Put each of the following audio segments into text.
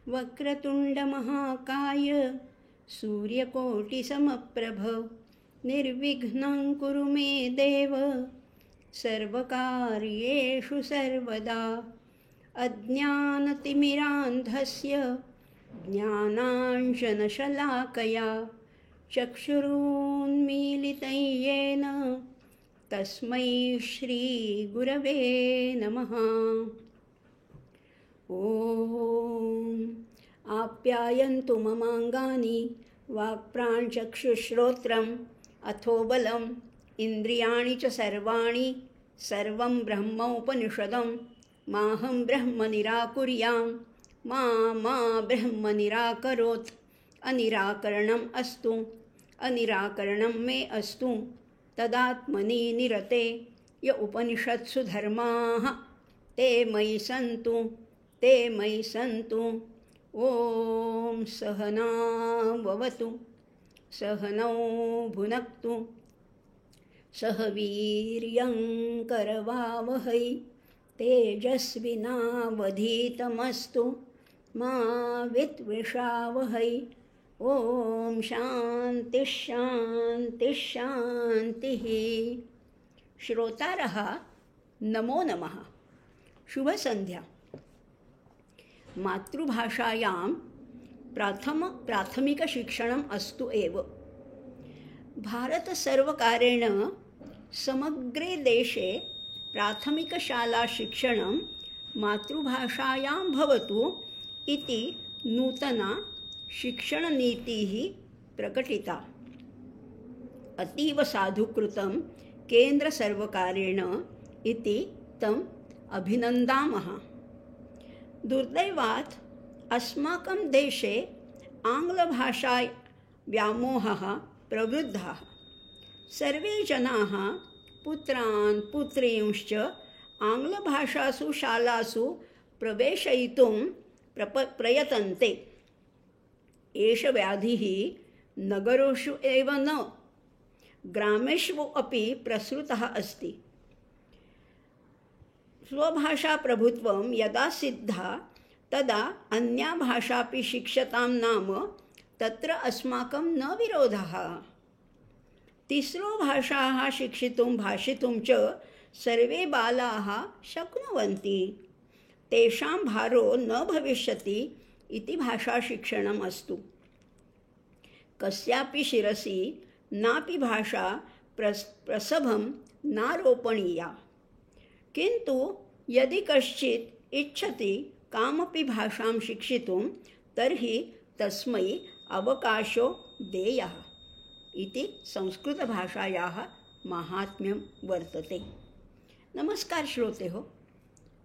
वक्रतुण्डमहाकाय सूर्यकोटिसमप्रभ निर्विघ्नं कुरु मे देव सर्वकार्येषु सर्वदा। अज्ञानतिमिरान्धस्य ज्ञानाञ्जनशलाकया चक्षुरुन्मीलितं येन तस्मै श्रीगुरवे नमः। ॐ आप्यायन्तु ममाङ्गानि वाक्प्राणचक्षुश्रोत्रम् अथो बलम् इन्द्रियाणि च सर्वाणि सर्वं ब्रह्मोपनिषदं माहं ब्रह्म निराकुर्यां मा ब्रह्म निराकरोत्। अनिराकरणम् अस्तु अनिराकरणं मे अस्तु तदात्मनि निरते य उपनिषत्सु धर्माः ते मयि सन्तु ते मयि सन्तु। ॐ सहनाववतु सहनौ भुनक्तु सह वीर्यं करवावहै तेजस्विनावधीतमस्तु मा विद्विषावहै। ॐ शान्तिः शान्तिः शान्तिः। श्रोतारः नमो नमः। शुभसंध्या। मातृभाषायां प्राथमिकशिक्षणम् अस्तु एव। भारतसर्वकारेण समग्रे देशे प्राथमिकशालाशिक्षणं मातृभाषायां भवतु इति नूतना शिक्षणनीतिः प्रकटिता। अतीव साधुकृतं केन्द्रसर्वकारेण इति तम् अभिनन्दामः। दुर्दैवात् अस्माकं देशे आङ्ग्लभाषा व्यामोहः प्रवृद्धः। सर्वे जनाः पुत्रान् पुत्रींश्च आङ्ग्लभाषासु शालासु प्रवेशयितुं प्रयतन्ते। एष व्याधिः नगरेषु एव न ग्रामेषु अपि प्रसृतः अस्ति। स्वभाषाप्रभुत्वं यदा सिद्धा तदा अन्या भाषापि शिक्षतां नाम तत्र अस्माकं न विरोधः। तिस्रो भाषाः शिक्षितुं भाषितुं च सर्वे बालाः शक्नुवन्ति। तेषां भारो न भविष्यति इति भाषाशिक्षणम् अस्तु। कस्यापि शिरसि नापि भाषा प्रसभं नारोपणीया। किन्तु यदि कश्चित् इच्छति कामपि भाषां शिक्षितुं तर्हि तस्मै अवकाशो देयः इति संस्कृतभाषायाः माहात्म्यं वर्तते। नमस्कार श्रोते हो,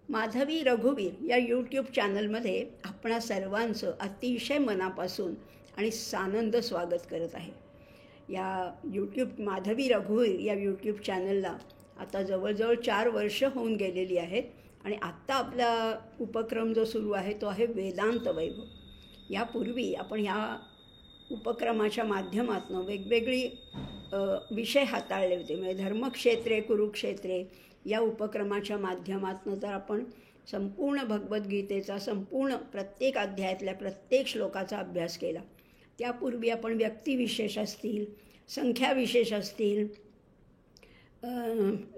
माधवी रघुवीर या यूट्यूब चॅनलमध्ये आपणा सर्वांचं अतिशय मनापासून आणि सानंद स्वागत करत आहे। या माधवी रघुवीर या यूट्यूब चॅनलला आता जवळजवळ 4 वर्ष होऊन गेलेली आहेत आणि आत्ता आपला उपक्रम जो सुरू आहे तो आहे वेदांत वैभव। यापूर्वी आपण ह्या उपक्रमाच्या माध्यमातून वेगवेगळी विषय हाताळले होते। म्हणजे धर्मक्षेत्रे कुरुक्षेत्रे या उपक्रमाच्या माध्यमातून तर आपण संपूर्ण भगवद्गीतेचा संपूर्ण प्रत्येक अध्यायातल्या प्रत्येक श्लोकाचा अभ्यास केला। त्यापूर्वी आपण व्यक्तिविशेष असतील, संख्याविशेष असतील,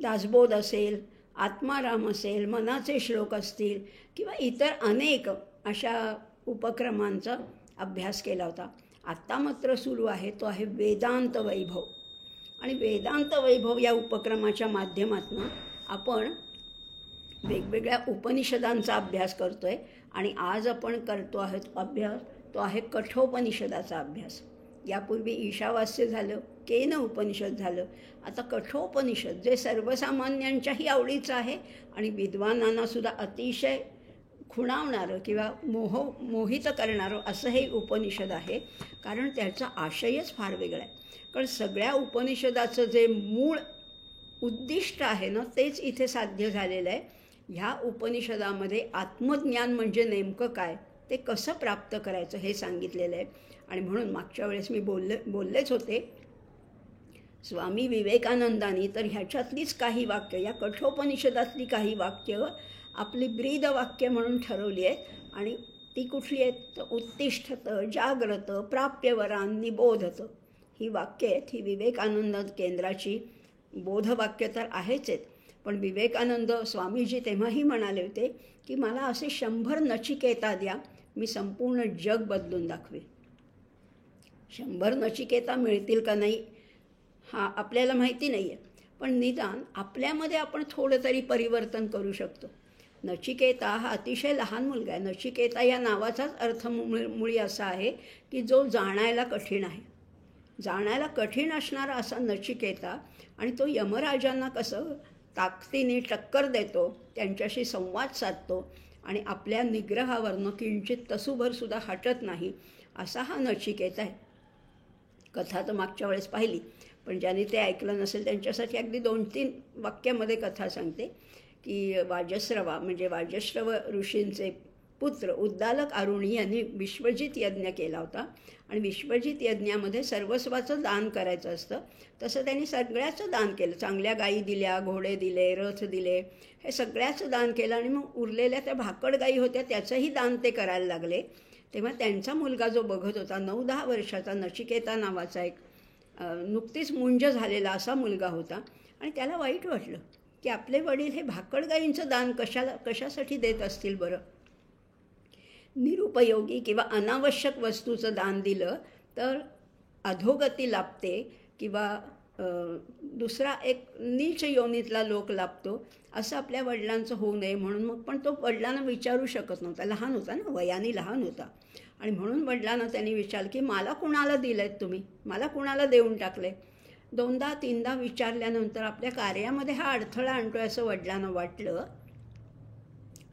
दासबोध असेल, आत्माराम असेल, मनाचे श्लोक असतील किंवा इतर अनेक अशा उपक्रमांचा अभ्यास केला होता। आत्ता मात्र सुरू आहे तो आहे वेदांत वैभव। आणि वेदांत वैभव या उपक्रमाच्या माध्यमातून आपण वेगवेगळ्या उपनिषदांचा अभ्यास करतो आहे आणि आज आपण करतो आहोत अभ्यास तो आहे कठोपनिषदाचा अभ्यास। यापूर्वी ईशावास्य झालं, केन उपनिषद झालं, आता कठोपनिषद जे सर्वसामान्यांच्याही आवडीचं आहे आणि विद्वानांनासुद्धा अतिशय खुणावणारं किंवा मोहित करणारं असं हे उपनिषद आहे। कारण त्याचा आशयच फार वेगळा आहे। कारण सगळ्या उपनिषदाचं जे मूळ उद्दिष्ट आहे ना तेच इथे साध्य झालेलं आहे। ह्या उपनिषदामध्ये आत्मज्ञान म्हणजे नेमकं काय, ते कसं प्राप्त करायचं हे सांगितलेलं आहे। आणि म्हणून मागच्या वेळेस मी बोललेच होते स्वामी विवेकानंदांनी तर ह्याच्यातलीच काही वाक्य या कठोपनिषदातली काही वाक्य आपली ब्रीद वाक्य म्हणून ठरवली आहेत आणि ती कुठली आहेत? तर उत्तिष्ठत जाग्रत प्राप्यवरान निबोधत, ही वाक्य आहेत. ही विवेकानंद केंद्राची बोधवाक्य तर आहेच आहेत, पण विवेकानंद स्वामीजी तेव्हाही म्हणाले होते की मला असे 100 नचिकेता द्या, मी संपूर्ण जग बदलून दाखवेन. 100 नचिकेता मिळतील का नाही हा आपल्याला माहिती नाही आहे, पण निदान आपल्यामध्ये आपण थोडं तरी परिवर्तन करू शकतो. नचिकेता हा अतिशय लहान मुलगा आहे. नचिकेता या नावाचाच अर्थ मुळी असा आहे की जो जाणायला कठीण आहे. जाणायला कठीण असणारा असा नचिकेता, आणि तो यमराजांना कसं ताकदीने टक्कर देतो, त्यांच्याशी संवाद साधतो आणि आपल्या निग्रहावरनं किंचित तसूभरसुद्धा हटत नाही, असा हा नचिकेता आहे. कथा तर मागच्या वेळेस पाहिली, पण ज्यांनी ते ऐकलं नसेल त्यांच्यासाठी अगदी 2-3 वाक्यामध्ये कथा सांगते की वाजश्रवा म्हणजे वाजश्रव ऋषींचे पुत्र उद्दालक आरुणी यांनी विश्वजित यज्ञ केला होता, आणि विश्वजित यज्ञामध्ये सर्वस्वाचं दान करायचं असतं. तसं त्यांनी सगळ्याचं दान केलं. चांगल्या गायी दिल्या, घोडे दिले, रथ दिले, हे सगळ्याचं दान केलं, आणि मग उरलेल्या त्या भाकड गायी होत्या त्याचंही दान ते करायला लागले. तेव्हा त्यांचा मुलगा जो बघत होता, 9-10 वर्षाचा नचिकेता नावाचा एक नुकतीच मुंज झालेला असा मुलगा होता, आणि त्याला वाईट वाटलं की आपले वडील हे भाकड गायींचं दान कशासाठी देत असतील बरं. निरुपयोगी किंवा अनावश्यक वस्तूचं दान दिलं तर अधोगती लाभते किंवा दुसरा एक नीच योनीतला लोक लाभतो, असं आपल्या वडिलांचं होऊ नये म्हणून. मग पण तो वडिलांना विचारू शकत नव्हता, लहान होता ना, वयाने लहान होता, आणि म्हणून वडिलांना त्यांनी विचारलं की मला कुणाला दिलं आहेत तुम्ही, मला कुणाला देऊन टाकले. 2दा-3दा विचारल्यानंतर आपल्या कार्यामध्ये हा अडथळा आणतो आहे असं वडिलांना वाटलं,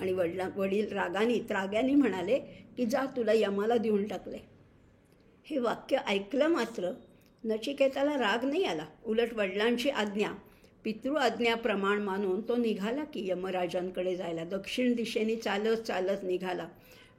आणि वडील त्राग्याने म्हणाले की जा, तुला यमाला देऊन टाकले. हे वाक्य ऐकलं मात्र नचिकेताला राग नाही आला. उलट वडिलांची आज्ञा, पितृ आज्ञा प्रमाण मानून तो निघाला की यमराजांकडे जायला. दक्षिण दिशेने चालत चालत निघाला.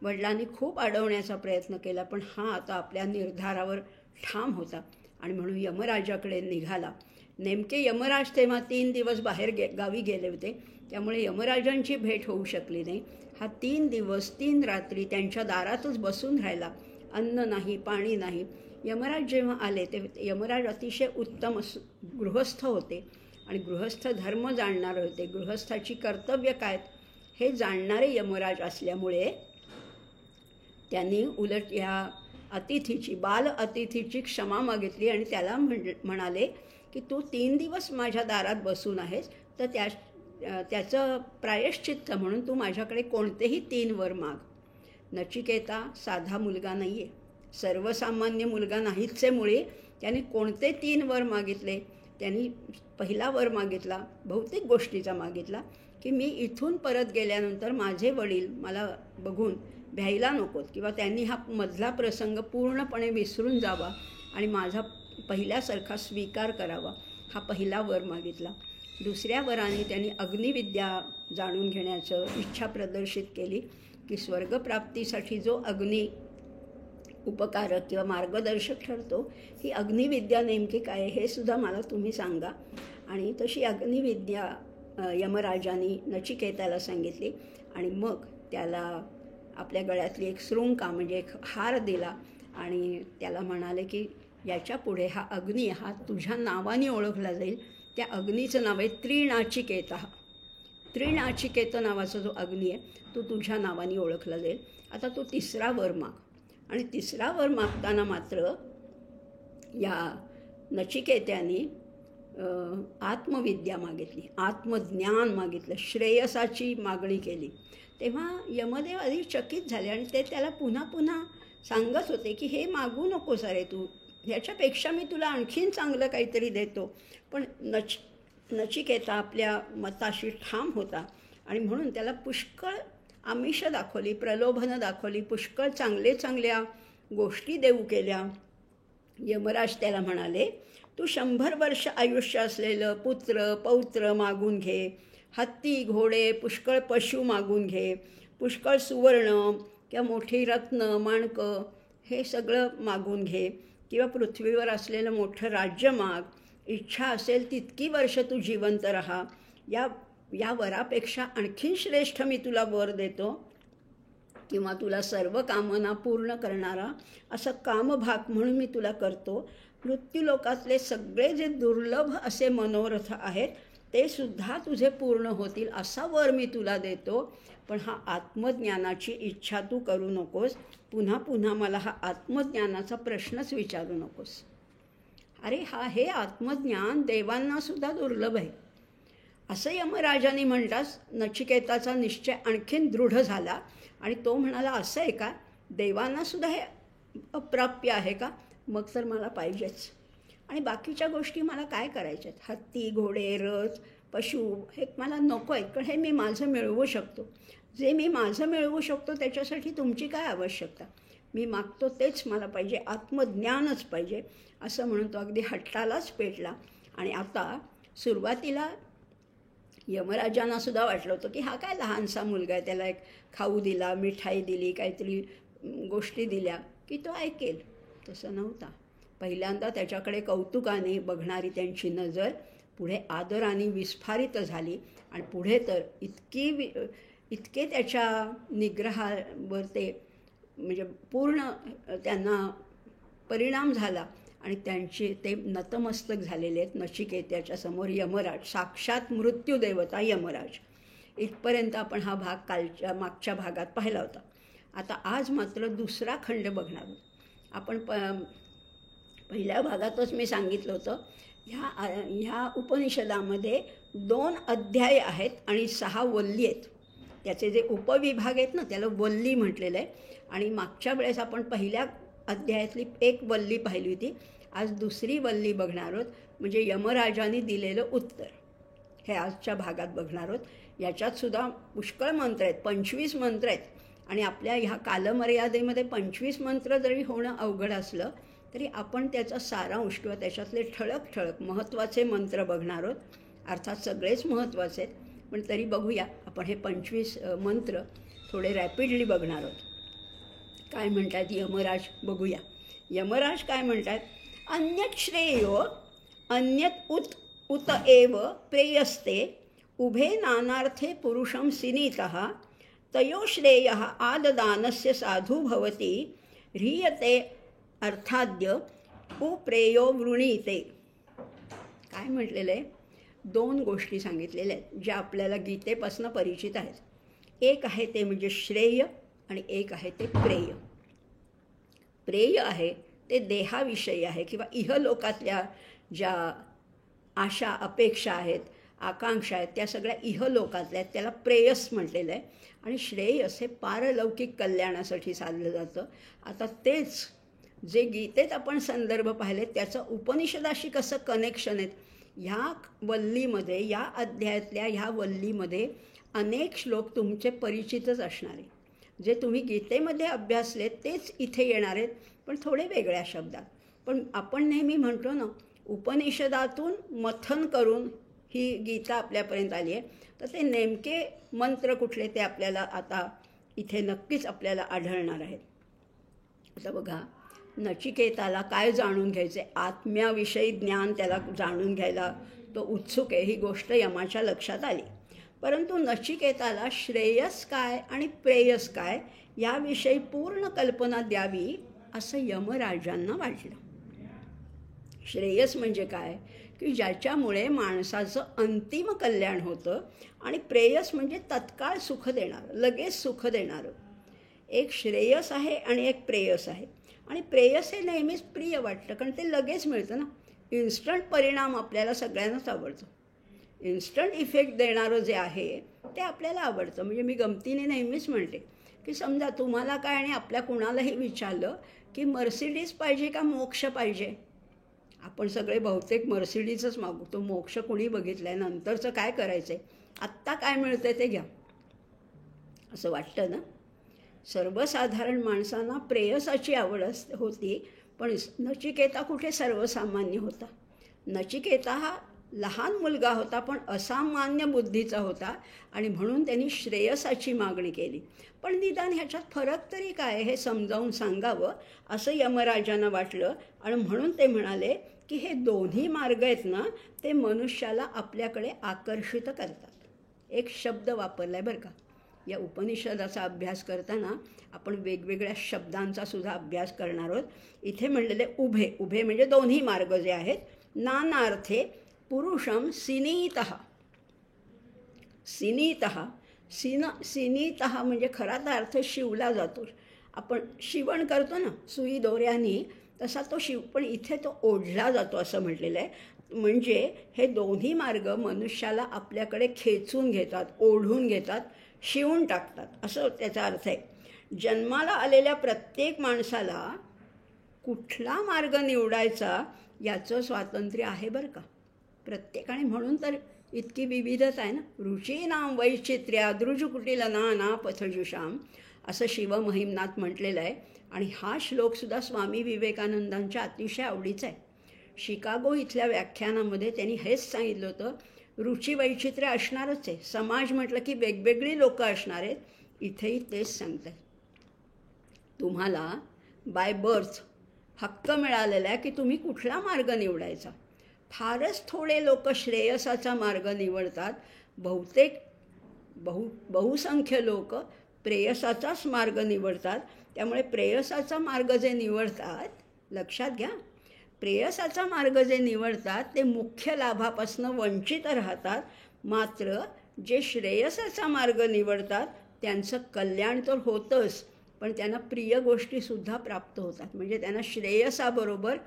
वडिलांनी खूप अडवण्याचा प्रयत्न केला, पण हा आता आपल्या निर्धारावर ठाम होता, आणि म्हणून यमराजाकडे निघाला. नेमके यमराज तेव्हा 3 दिवस बाहेर गावी गेले होते, त्यामुळे यमराजांची भेट होऊ शकली नाही. हा 3 दिवस 3 रात्री त्यांच्या दारातच बसून राहिला. अन्न नाही, पाणी नाही. यमराज जेव्हा आले ते यमराज अतिशय उत्तम गृहस्थ होते, आणि गृहस्थ धर्म जाणणारे होते. गृहस्थाची कर्तव्य काय हे जाणणारे यमराज असल्यामुळे त्यांनी उलट या बाल अतिथीची क्षमा मागितली, आणि त्याला म्हणाले की तू 3 दिवस माझ्या दारात बसून आहेस, तर त्याचं प्रायश्चित्त म्हणून तू माझ्याकडे कोणतेही 3 वर माग. नचिकेता साधा मुलगा नाही आहे, सर्वसामान्य मुलगा नाहीचे मुळे त्याने कोणते 3 वर मागितले. त्यांनी पहिला वर मागितला, भौतिक गोष्टीचा मागितला की मी इथून परत गेल्यानंतर माझे वडील मला बघून भ्यायला नकोत, किंवा त्यांनी हा मधला प्रसंग पूर्णपणे विसरून जावा आणि माझा पहिल्यासारखा स्वीकार करावा, हा पहिला वर मागितला. दुसऱ्या वराने त्यांनी अग्निविद्या जाणून घेण्याचं इच्छा प्रदर्शित केली की स्वर्गप्राप्तीसाठी जो अग्नी उपकारक किंवा मार्गदर्शक ठरतो, ही अग्निविद्या नेमकी काय हे सुद्धा मला तुम्ही सांगा. आणि तशी अग्निविद्या यमराजांनी नचिकेताला सांगितली, आणि मग त्याला आपल्या गळ्यातली एक शृंखा म्हणजे एक हार दिला, आणि त्याला म्हणाले की याच्या पुढे हा अग्नी हा तुझ्या नावाने ओळखला जाईल. त्या अग्नीचं नाव आहे त्रिनाचिकेता. त्रिनाचिकेत नावाचा जो अग्नी आहे तो तुझ्या नावाने ओळखला जाईल. आता तो 3रा वर माग. आणि 3रा वर मागताना मात्र या नचिकेत्याने आत्मविद्या मागितली, आत्मज्ञान मागितलं, श्रेयसाची मागणी केली. तेव्हा यमदेव आधी चकित झाले, आणि ते त्याला पुन्हा पुन्हा सांगत होते की हे मागू नकोस रे तू, ह्याच्यापेक्षा मी तुला आणखीन चांगलं काहीतरी देतो. पण नचिकेता आपल्या मताशी ठाम होता, आणि म्हणून त्याला पुष्कळ आमिष दाखवली, प्रलोभनं दाखवली, पुष्कळ चांगल्या गोष्टी देऊ केल्या. यमराज त्याला म्हणाले तू 100 वर्ष आयुष्य असलेलं पुत्र पौत्र मागून घे, हत्ती घोडे पुष्कळ पशु मागून घे, पुष्कळ सुवर्ण किंवा मोठी रत्न माणकं हे सगळं मागून घे, किंवा पृथ्वीवर असलेलं मोठं राज्य माग. इच्छा असेल तितकी वर्ष तू जिवंत राहा. या वरापेक्षा आणखीन श्रेष्ठ मी तुला वर देतो किंवा तुला सर्व कामना पूर्ण करणारा असं कामभाग म्हणून मी तुला करतो. मृत्यूलोकातले सगळे जे दुर्लभ असे मनोरथ आहेत ते सुद्धा तुझे पूर्ण होतील असा वर मी तुला देतो. पण हा आत्मज्ञानाची इच्छा तू करू नकोस. पुन्हा पुन्हा मला हा आत्मज्ञानाचा प्रश्नच विचारू नकोस. अरे हे आत्मज्ञान देवांना सुद्धा दुर्लभ आहे असं यमराजाने म्हणताच नचिकेताचा निश्चय आणखीन दृढ झाला आणि तो म्हणाला, असं आहे का, देवांना सुद्धा हे अप्राप्य आहे का? मग तर मला पाहिजेच. आणि बाकीच्या गोष्टी मला काय करायच्या आहेत? हत्ती, घोडे, रथ, पशु हे मला नको आहेत, कारण हे मी माझं मिळवू शकतो. जे मी माझं मिळवू शकतो त्याच्यासाठी तुमची काय आवश्यकता? मी मागतो तेच मला पाहिजे, आत्मज्ञानच पाहिजे असं म्हणून तो अगदी हट्टालाच पेटला. आणि आता सुरुवातीला यमराजांनासुद्धा वाटलं होतं की हा काय लहानसा मुलगा आहे, त्याला एक खाऊ दिला, मिठाई दिली, काहीतरी गोष्टी दिल्या की तो ऐकेल. तसं नव्हता. पहिल्यांदा त्याच्याकडे कौतुकाने बघणारी त्यांची नजर पुढे आदराने विस्फारित झाली आणि पुढे तर इतके त्याच्या निग्रहावर ते म्हणजे पूर्ण त्यांना परिणाम झाला आणि त्यांचे ते नतमस्तक झालेले आहेत नचिकेताच्या समोर यमराज, साक्षात मृत्यूदेवता यमराज. इथपर्यंत आपण हा भाग मागच्या भागात पाहिला होता. आता आज मात्र दुसरा खंड बघणार आहोत आपण. पहिल्या भागातच मी सांगितलं होतं ह्या उपनिषदामध्ये 2 अध्याय आहेत आणि 6 वल्ली आहेत. त्याचे जे उपविभाग आहेत ना त्याला वल्ली म्हटलेलं आहे. आणि मागच्या वेळेस आपण पहिल्या अध्यायातली 1 वल्ली पाहिली होती. आज दुसरी वल्ली बघणार आहोत, म्हणजे यमराजाने दिलेलं उत्तर हे आजच्या भागात बघणार आहोत. याच्यातसुद्धा पुष्कळ मंत्र आहेत, 25 मंत्र आहेत. आणि आपल्या ह्या कालमर्यादेमध्ये 25 मंत्र जरी होणं अवघड असलं तरी आपण त्याचा सारांश किंवा त्याच्यातले ठळक महत्त्वाचे मंत्र बघणार आहोत. अर्थात सगळेच महत्त्वाचे आहेत, पण तरी बघूया आपण हे 25 मंत्र थोडे रॅपिडली बघणार आहोत. काय म्हणतात यमराज बघूया. यमराज काय म्हणतात? अन्यत् श्रेयो अन्यत् उत एव प्रेयस्ते उभे नानार्थे पुरुषं सिनीतः तयो श्रेयः आददानस्य साधु भवति ह्रियते अर्थाद्य उप्रेयो वृणीते. काय म्हटलेलं आहे? 2 गोष्टी सांगितलेल्या आहेत ज्या आपल्याला गीतेपासून परिचित आहेत. एक आहे ते म्हणजे श्रेय आणि एक आहे ते प्रेय. प्रेय आहे ते देहाविषयी आहे किंवा इहलोकातल्या ज्या आशा अपेक्षा आहेत, आकांक्षा आहेत, त्या सगळ्या इहलोकातल्या आहेत, त्याला प्रेयस म्हटलेलं आहे. आणि श्रेयस हे पारलौकिक कल्याणासाठी साधलं जातं. आता तेच जे गीतेत आपण संदर्भ पाहिले त्याचं उपनिषदाशी कसं कनेक्शन आहेत, ह्या वल्लीमध्ये, या अध्यायातल्या ह्या वल्लीमध्ये अनेक श्लोक तुमचे परिचितच असणार आहे. जे तुम्ही गीतेमध्ये अभ्यासले तेच इथे येणार आहेत, पण थोडे वेगळ्या शब्दात. पण आपण नेहमी म्हणतो ना, उपनिषदातून मथन करून ही गीता आपल्यापर्यंत आली आहे, तर ते नेमके मंत्र कुठले ते आपल्याला आता इथे नक्कीच आपल्याला आढळणार आहेत. आता बघा, नचिकेताला काय जाणून घ्यायचे, आत्म्याविषयी ज्ञान त्याला जाणून घ्यायला तो उत्सुक आहे, ही गोष्ट यमाच्या लक्षात आली. परंतु नचिकेताला श्रेयस काय आणि प्रेयस काय याविषयी पूर्ण कल्पना द्यावी असं यमराजांना वाटलं. श्रेयस म्हणजे काय की ज्याच्यामुळे माणसाचं अंतिम कल्याण होतं, आणि प्रेयस म्हणजे तत्काळ सुख देणारं, लगेच सुख देणारं. एक श्रेयस आहे आणि एक प्रेयस आहे. आणि प्रेयस हे नेहमीच प्रिय वाटतं कारण ते लगेच मिळतं ना. इन्स्टंट परिणाम आपल्याला सगळ्यांनाच आवडतं. इन्स्टंट इफेक्ट देणारं जे आहे ते आपल्याला आवडतं. म्हणजे मी गमतीने नेहमीच म्हणते की समजा तुम्हाला काय आणि आपल्या कुणालाही विचारलं की मर्सिडीज पाहिजे का मोक्ष पाहिजे, आपण सगळे बहुतेक मर्सिडीजच मागवतो. मोक्ष कुणी बघितलं आहे, नंतरचं काय करायचं आहे, आत्ता काय मिळतं आहे ते घ्या असं वाटतं ना. सर्वसाधारण माणसांना प्रेयसाची आवड होती, पण नचिकेता कुठे सर्वसामान्य होता. नचिकेता हा लहान मुलगा होता, पण असामान्य बुद्धीचा होता, आणि म्हणून त्यांनी श्रेयसाची मागणी केली. पण निदान ह्याच्यात फरक तरी काय हे समजावून सांगावं असं यमराजांना वाटलं. आणि म्हणून ते म्हणाले की हे दोन्ही मार्ग आहेत ना ते मनुष्याला आपल्याकडे आकर्षित करतात. एक शब्द वापरला आहे बरं का या उपनिषदाचा अभ्यास करताना आपण वेगवेगळ्या शब्दांचा सुद्धा अभ्यास करणार आहोत. इथे म्हणलेले उभे, उभे म्हणजे दोन्ही मार्ग जे आहेत. नानार्थे पुरुषम सिनीतः. सिनीतः, सिनीतः म्हणजे खरा अर्थ शिवला जातो. आपण शिवण करतो ना सुई दोऱ्यानी, तसा तो शिव, पण इथे तो ओढला जातो असं म्हटलेलं आहे. म्हणजे हे दोन्ही मार्ग मनुष्याला आपल्याकडे खेचून घेतात, ओढून घेतात, शिवून टाकतात असं त्याचा अर्थ आहे. जन्माला आलेल्या प्रत्येक माणसाला कुठला मार्ग निवडायचा याचं स्वातंत्र्य आहे बरं का, प्रत्येकाने. म्हणून तर इतकी विविधता आहे ना. रुचीनाम वैचित्र्या द्रुजकुटील नाना पथजुषाम असं शिवमहिमनात म्हटलेलं आहे. आणि हा श्लोकसुद्धा स्वामी विवेकानंदांच्या अतिशय आवडीचा आहे. शिकागो इथल्या व्याख्यानामध्ये त्यांनी हेच सांगितलं होतं, रुची वैचित्र्य असणारच आहे. समाज म्हटलं की वेगवेगळी लोकं असणार आहेत. इथेही तेच सांगतात. तुम्हाला बाय बर्थ हक्क मिळालेला आहे की तुम्ही कुठला मार्ग निवडायचा. फारच थोडे लोक श्रेयसाचा मार्ग निवडतात. बहुसंख्य लोक प्रेयसाचाच मार्ग निवडतात. त्यामुळे प्रेयसाचा मार्ग जे निवडतात, लक्षात घ्या, प्रेयसाचा मार्ग जे निवडतात ते मुख्य लाभापासून वंचित राहतात. मात्र जे श्रेयसाचा मार्ग निवडतात त्यांचं कल्याण तर होतंच, पण त्यांना प्रिय गोष्टीसुद्धा प्राप्त होतात. म्हणजे त्यांना श्रेयसाबरोबर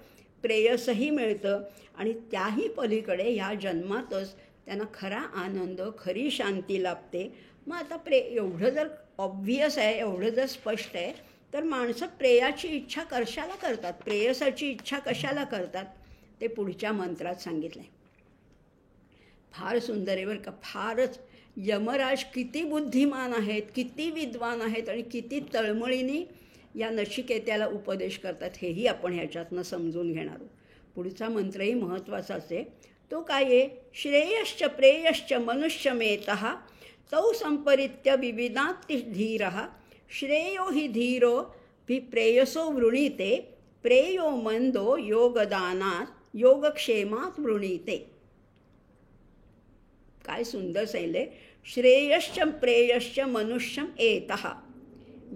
प्रेयसही मिळतं आणि त्याही पलीकडे ह्या जन्मातच त्यांना खरा आनंद, खरी शांती लाभते. मग आता एवढं जर ऑब्व्हियस आहे, एवढं जर स्पष्ट आहे, तर माणसं प्रेयाची इच्छा कशाला करतात, प्रेयसाची इच्छा कशाला करतात, ते पुढच्या मंत्रात सांगितलं आहे. फार सुंदर आहे बरं का, फारच. यमराज किती बुद्धिमान आहेत, किती विद्वान आहेत आणि किती तळमळीने या नचिकेत्याला उपदेश करतात, हेही आपण ह्याच्यातनं समजून घेणार आहोत. पुढचा मंत्रही महत्त्वाचाच आहे. तो काय आहे? श्रेयश्च प्रेयश्च मनुष्यमेतः तौ संपरित्य विविधात् धीरः श्रेयो हि धीरो प्रेयसो वृणीते प्रेयो मंदो योगदानात् योगक्षेमात् वृणीते. काय सुंदर सांगितले. श्रेयश्च प्रेयश्च मनुष्यम एतः.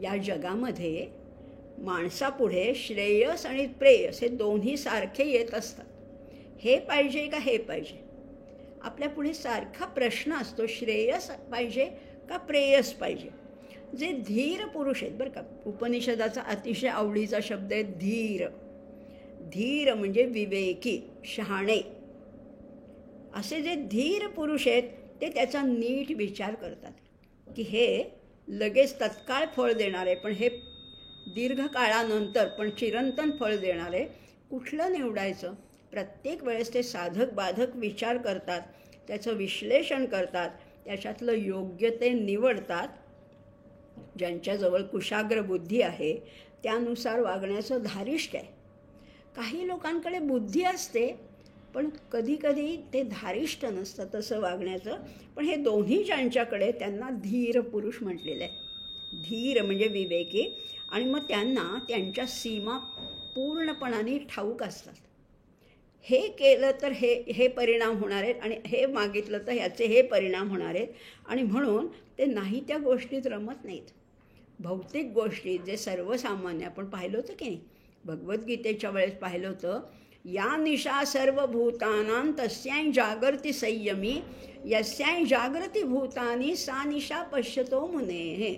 या जगामध्ये माणसापुढे श्रेयस आणि प्रेयस हे दोन्ही सारखे येत असतात. हे पाहिजे का हे पाहिजे, आपल्या पुढे सारखा प्रश्न असतो, श्रेयस पाहिजे का प्रेयस पाहिजे. जे धीर पुरुष आहेत बरं का, उपनिषदाचा अतिशय आवडीचा शब्द आहे धीर. धीर म्हणजे विवेकी, शहाणे. असे जे धीर पुरुष आहेत ते त्याचा नीट विचार करतात की हे लगेच तत्काळ फळ देणार आहे, पण हे दीर्घकाळानंतर पण चिरंतन फळ देणार आहे, कुठलं निवडायचं. प्रत्येक वेळेस ते साधक बाधक विचार करतात, त्याचं विश्लेषण करतात, त्याच्यातलं योग्य ते निवडतात. ज्यांच्याजवळ कुशाग्र बुद्धी आहे त्यानुसार वागण्याचं धारिष्ट आहे. काही लोकांकडे बुद्धी असते पण कधीकधी ते धारिष्ट नसतं तसं वागण्याचं. पण हे दोन्ही ज्यांच्याकडे, त्यांना धीर पुरुष म्हटलेलं आहे. धीर म्हणजे विवेकी, आणि मग त्यांना त्यांच्या सीमा पूर्णपणाने ठाऊक असतात. हे केलं तर हे परिणाम होणार आहेत आणि हे मागितलं तर ह्याचे हे परिणाम होणार आहेत, आणि म्हणून ते नाही त्या गोष्टीत रमत नाहीत. भौतिक गोष्टीत जे सर्वसामान्य आपण पाहिलं होतं की नाही, भगवद्गीतेच्या वेळेस पाहिलं होतं, या निशा सर्वभूतानां तस्यां जागर्ति संयमी यस्यां जागृती भूतानी सा निशा पश्यतो मुनेः.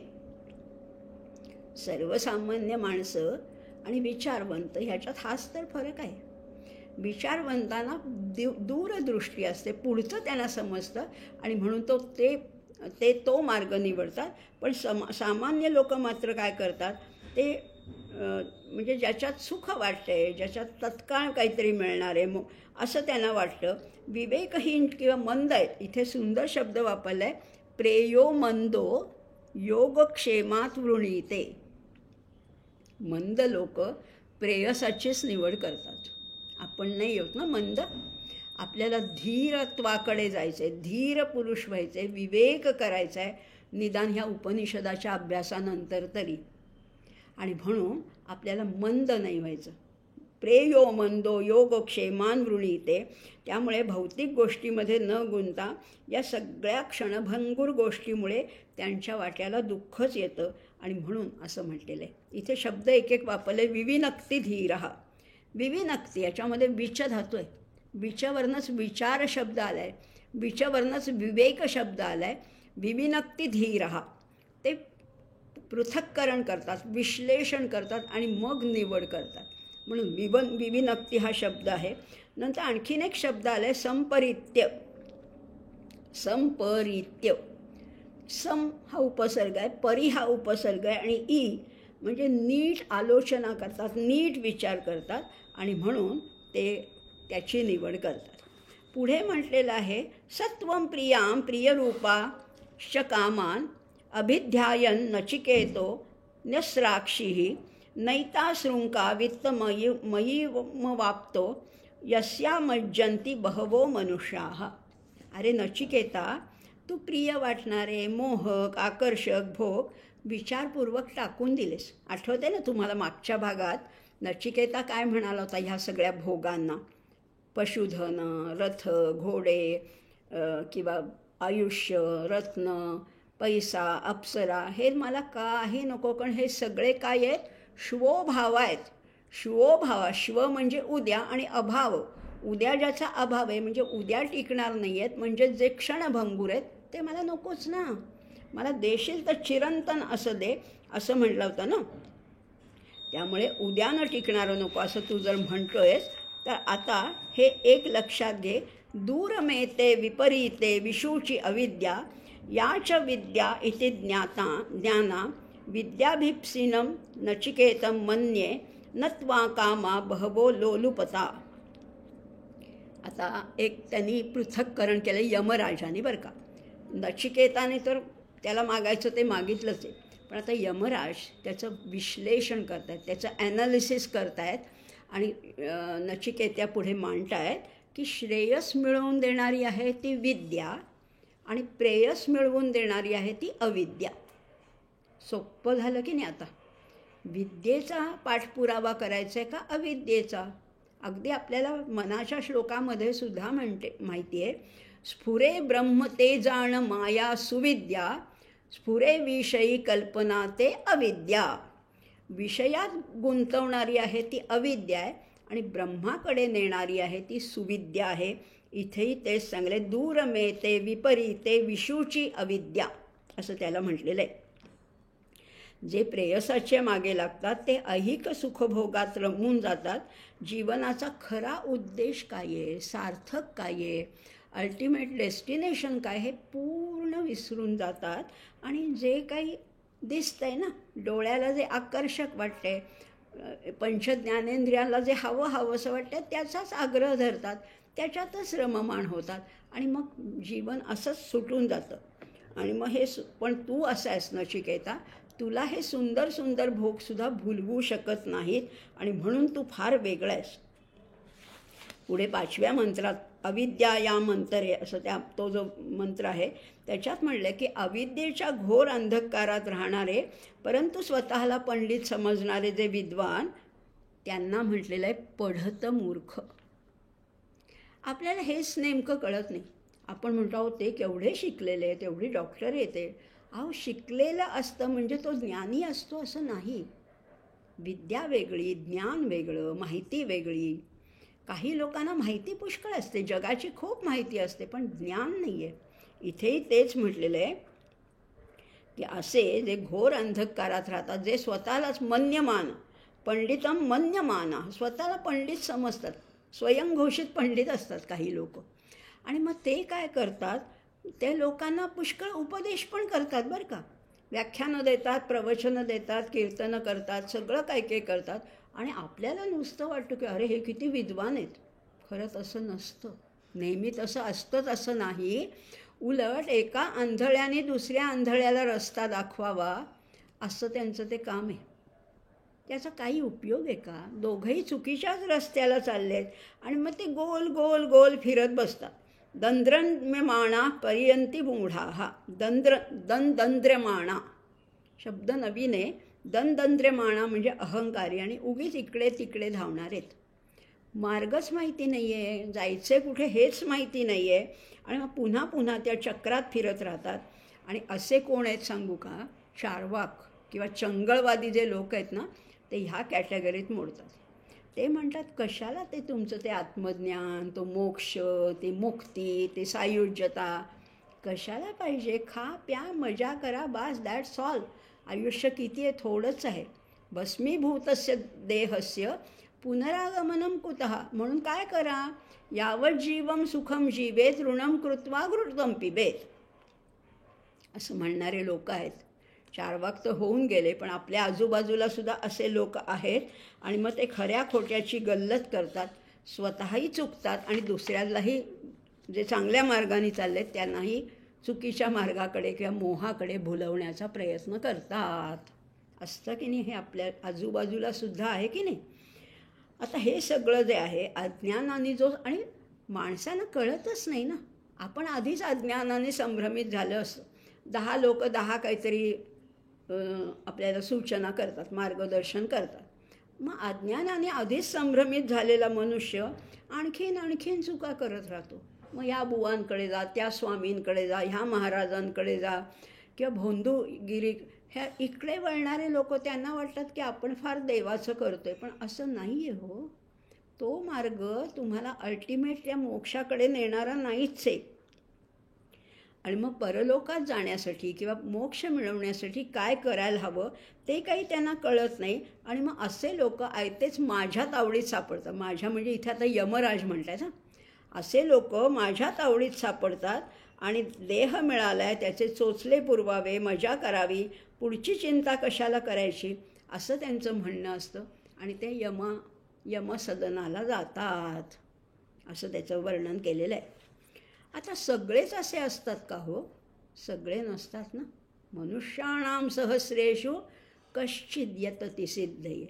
सर्वसामान्य माणसं आणि विचारवंत ह्याच्यात हाच तर फरक आहे. विचारवंतांना दूरदृष्टी असते, पुढचं त्यांना समजतं आणि म्हणून तो मार्ग निवडतात. पण सामान्य लोक मात्र काय करतात, ते म्हणजे ज्याच्यात सुख वाटतंय, ज्याच्यात तत्काळ काहीतरी मिळणार आहे असं त्यांना वाटतं. विवेकहीन किंवा मंद आहेत. इथे सुंदर शब्द वापरला आहे, प्रेयो मंदो योगक्षेमात वृणीते. मंद लोक प्रेयसाचीच निवड करतात. आपण नाही होत ना मंद. आपल्याला धीरत्वाकडे जायचं आहे, धीर पुरुष व्हायचं आहे, विवेक करायचा आहे, निदान ह्या उपनिषदाच्या अभ्यासानंतर तरी. आणि म्हणून आपल्याला मंद नाही व्हायचं. प्रेयो मंदो योगक्षेमान वृणीते. त्यामुळे भौतिक गोष्टीमध्ये न गुंता या सगळ्या क्षणभंगूर गोष्टीमुळे त्यांच्या वाट्याला दुःखच येतं. आणि म्हणून असं म्हटलेलं आहे. इथे शब्द एक एक वापरले. विविनक्ती धीरहा. विविनक्ती याच्यामध्ये विच धातू आहे. विचवरनंच विचार शब्द आला आहे, विचवरनंच विवेक शब्द आला आहे. विविनक्ती धीरहा. ते पृथक्करण करतात, विश्लेषण करतात आणि मग निवड करतात. म्हणून विविनक्ती हा शब्द आहे. नंतर आणखीन एक शब्द आला आहे संपरित्य. संपरित्य. सम हा उपसर्ग आहे, परी हा उपसर्ग आहे आणि ई म्हणजे नीट आलोचना करतात, नीट विचार करतात आणि म्हणून ते त्याची निवड करतात. पुढे म्हटलेलं आहे सत्वं प्रियां प्रियरूपा श कामान अभिध्यायन नचिकेतो न्यस्राक्षी नैता शृंका वित्तमयी वाप्तो यस्या मज्जंती बहवो मनुष्याः. अरे नचिकेता, तू प्रिय वाटणारे मोहक आकर्षक भोग विचारपूर्वक टाकून दिलेस. आठवते ना तुम्हाला मागच्या भागात नचिकेता काय म्हणाला होता ह्या सगळ्या भोगांना? पशुधन, रथ, घोडे किंवा आयुष्य, रत्न, पैसा, अप्सरा हे मला काही नको, कारण हे सगळे काय आहेत? श्वोभाव आहेत. श्वोभाव, श्व म्हणजे उद्या आणि अभाव, उद्या ज्याचा अभाव आहे म्हणजे उद्या टिकणार नाही आहेत, म्हणजे जे क्षणभंगूर आहेत ते मला नकोच ना. मला देशील तर चिरंतन असं दे असं म्हटलं होतं ना. त्यामुळे उद्यानं टिकणारं नको असं तू जर म्हणतोयस तर आता हे एक लक्षात घे. दूरमेते विपरीते विषूची अविद्या याच विद्या इति ज्ञाना विद्याभिप्सिनं नचिकेतं मन्ये नत्वा कामा बहवो लोलुपता. आता एक त्यांनी पृथक्करण केलं यमराजाने बरं का. नचिकेताने तर त्याला मागायचं ते मागितलंच आहे, पण आता यमराज त्याचं विश्लेषण करत आहेत, त्याचं ॲनालिसिस करत आहेत आणि नचिकेत्या पुढे मांडत आहेत की श्रेयस मिळवून देणारी आहे ती विद्या आणि प्रेयस मिळवून देणारी आहे ती अविद्या. सोपं झालं की नाही? आता विद्येचा पाठपुरावा करायचा आहे का अविद्येचा? अगदी आपल्याला मनाच्या श्लोकामध्ये सुद्धा माहिती आहे, स्फुरे ब्रह्म ते जाण माया सुविद्या स्फुरे विषयी कल्पना ते अविद्या. विषयात गुंतवणारी आहे ती अविद्या आहे आणि ब्रह्माकडे नेणारी आहे ती सुविद्या आहे. इथेही तेच सांगले दूरमेते विपरीते विषूची अविद्या असं त्याला म्हटलेलं आहे. जे प्रेयसाच्या मागे लागतात ते ऐहिक सुखभोगात रमून जातात. जीवनाचा खरा उद्देश काय आहे, सार्थक काय आहे, अल्टिमेट डेस्टिनेशन काय हे पूर्ण विसरून जातात आणि जे काही दिसतंय ना, डोळ्याला जे आकर्षक वाटते, पंचज्ञानेंद्रियाला जे हवंसं वाटतं त्याचाच आग्रह धरतात, त्याच्यातच रममाण होतात आणि मग जीवन असंच सुटून जातं. आणि मग हे पण तू असं आहेस नचिकेता, तुला हे सुंदर सुंदर भोगसुद्धा भुलवू शकत नाहीत आणि म्हणून तू फार वेगळा आहेस. पुढे 5व्या मंत्रात अविद्या या मंत्रे असं तो जो मंत्र आहे त्याच्यात म्हणलं की अविद्येच्या घोर अंधकारात राहणारे परंतु स्वतःला पंडित समजणारे जे विद्वान त्यांना म्हटलेलं आहे पढत मूर्ख. आपल्याला हेच नेमकं कळत नाही. आपण म्हणतो आहोत ते केवढे शिकलेले, तेवढी डॉक्टर येते. अहो शिकलेलं असतं म्हणजे तो ज्ञानी असतो असं नाही. विद्या वेगळी, ज्ञान वेगळं, माहिती वेगळी. काही लोकांना माहिती पुष्कळ असते, जगाची खूप माहिती असते, पण ज्ञान नाही आहे. इथेही तेच म्हटलेलं आहे की असे जे घोर अंधकारात राहतात, जे स्वतःलाच मन्यमान पंडितम मन्यमाना, स्वतःला पंडित समजतात, स्वयंघोषित पंडित असतात काही लोक. आणि मग ते काय करतात, ते लोकांना पुष्कळ उपदेश पण करतात बरं का. व्याख्यानं देतात, प्रवचनं देतात, कीर्तनं करतात, सगळं काय काय करतात आणि आपल्याला नुसतं वाटतं की अरे हे किती विद्वान आहेत. खरं तसं नसतं. नेहमी तसं असतंच असं नाही. उलट एका आंधळ्याने दुसऱ्या आंधळ्याला रस्ता दाखवावा असं त्यांचं ते काम आहे. त्याचा काही उपयोग आहे का? दोघंही चुकीच्याच रस्त्याला चालले आहेत आणि मग ते गोल गोल गोल फिरत बसतात. दंद्रम्यमाणा पर्यंती मूढा. हा दंद्रमाणा शब्द नवीन आहे. दंद्रमाणा म्हणजे अहंकारी आणि उगीच इकडे तिकडे धावणार आहेत. मार्गच माहिती नाही आहे, जायचं कुठे हेच माहिती नाही आहे, आणि मग पुन्हा पुन्हा त्या चक्रात फिरत राहतात. आणि असे कोण आहेत सांगू का? चार्वाक किंवा चंगळवादी जे लोक आहेत ना, ते ह्या कॅटेगरीत मोडतात. ते म्हणतात कशाला ते तुमचं ते आत्मज्ञान, तो मोक्ष, ती मुक्ती, ती सायुज्यता कशाला पाहिजे? खा प्या मजा करा, बास, दॅट्स ऑल. आयुष्य किती आहे? थोडंच आहे. भस्मीभूतस्य देहस्य पुनरागमनम कुतः. म्हणून काय करा? यावत जीवम सुखम जीवेत ऋणम कृत्वा घृतम पिबेत, असं म्हणणारे लोक आहेत. चार्वाक तर होऊन गेले, पण आपल्या आजूबाजूला सुद्धा असे लोक आहेत. आणि मग ते खऱ्या खोट्याची गल्लत करतात, स्वतःही चुकतात आणि दुसऱ्यालाही, जे चांगल्या मार्गाने चाललेत त्यांनाही चुकीच्या मार्गाकडे किंवा मोहाकडे भुलवण्याचा प्रयत्न करतात. असतं की नाही? हे आपल्या आजूबाजूला सुद्धा आहे की नाही? आता हे सगळं जे आहे अज्ञानाने आणि माणसांना कळतच नाही ना. आपण आधीच अज्ञानाने संभ्रमित झालं असतं. 10 लोक 10 काहीतरी आपल्याला सूचना करतात, मार्गदर्शन करतात. मग अज्ञानाने आधीच संभ्रमित झालेला मनुष्य आणखीन चुका करत राहतो. मग या बुवांकडे जा, त्या स्वामींकडे जा, ह्या महाराजांकडे जा, किंवा भोंदूगिरी, ह्या इकडे वळणारे लोक, त्यांना वाटतात की आपण फार देवाचं करतोय, पण असं नाही आहे हो. तो मार्ग तुम्हाला अल्टिमेट त्या मोक्षाकडे नेणारा नाहीच आहे. आणि मग परलोकात जाण्यासाठी किंवा मोक्ष मिळवण्यासाठी काय करायला हवं ते काही त्यांना कळत नाही. आणि मग असे लोक आयतेच माझ्या तावडीत सापडतात. माझ्या म्हणजे इथे आता यमराज म्हणतात ना, असे लोक माझ्या तावडीत सापडतात आणि देह मिळाला आहे त्याचे चोचले पुरवावे, मजा करावी, पुढची चिंता कशाला करायची, असं त्यांचं म्हणणं असतं. आणि ते यमसदनाला जातात, असं त्याचं वर्णन केलेलं आहे. आता सगळेच असे असतात का हो? सगळे नसतात ना. मनुष्याणाम सहस्रेषु कश्चिद यतति सिद्धये.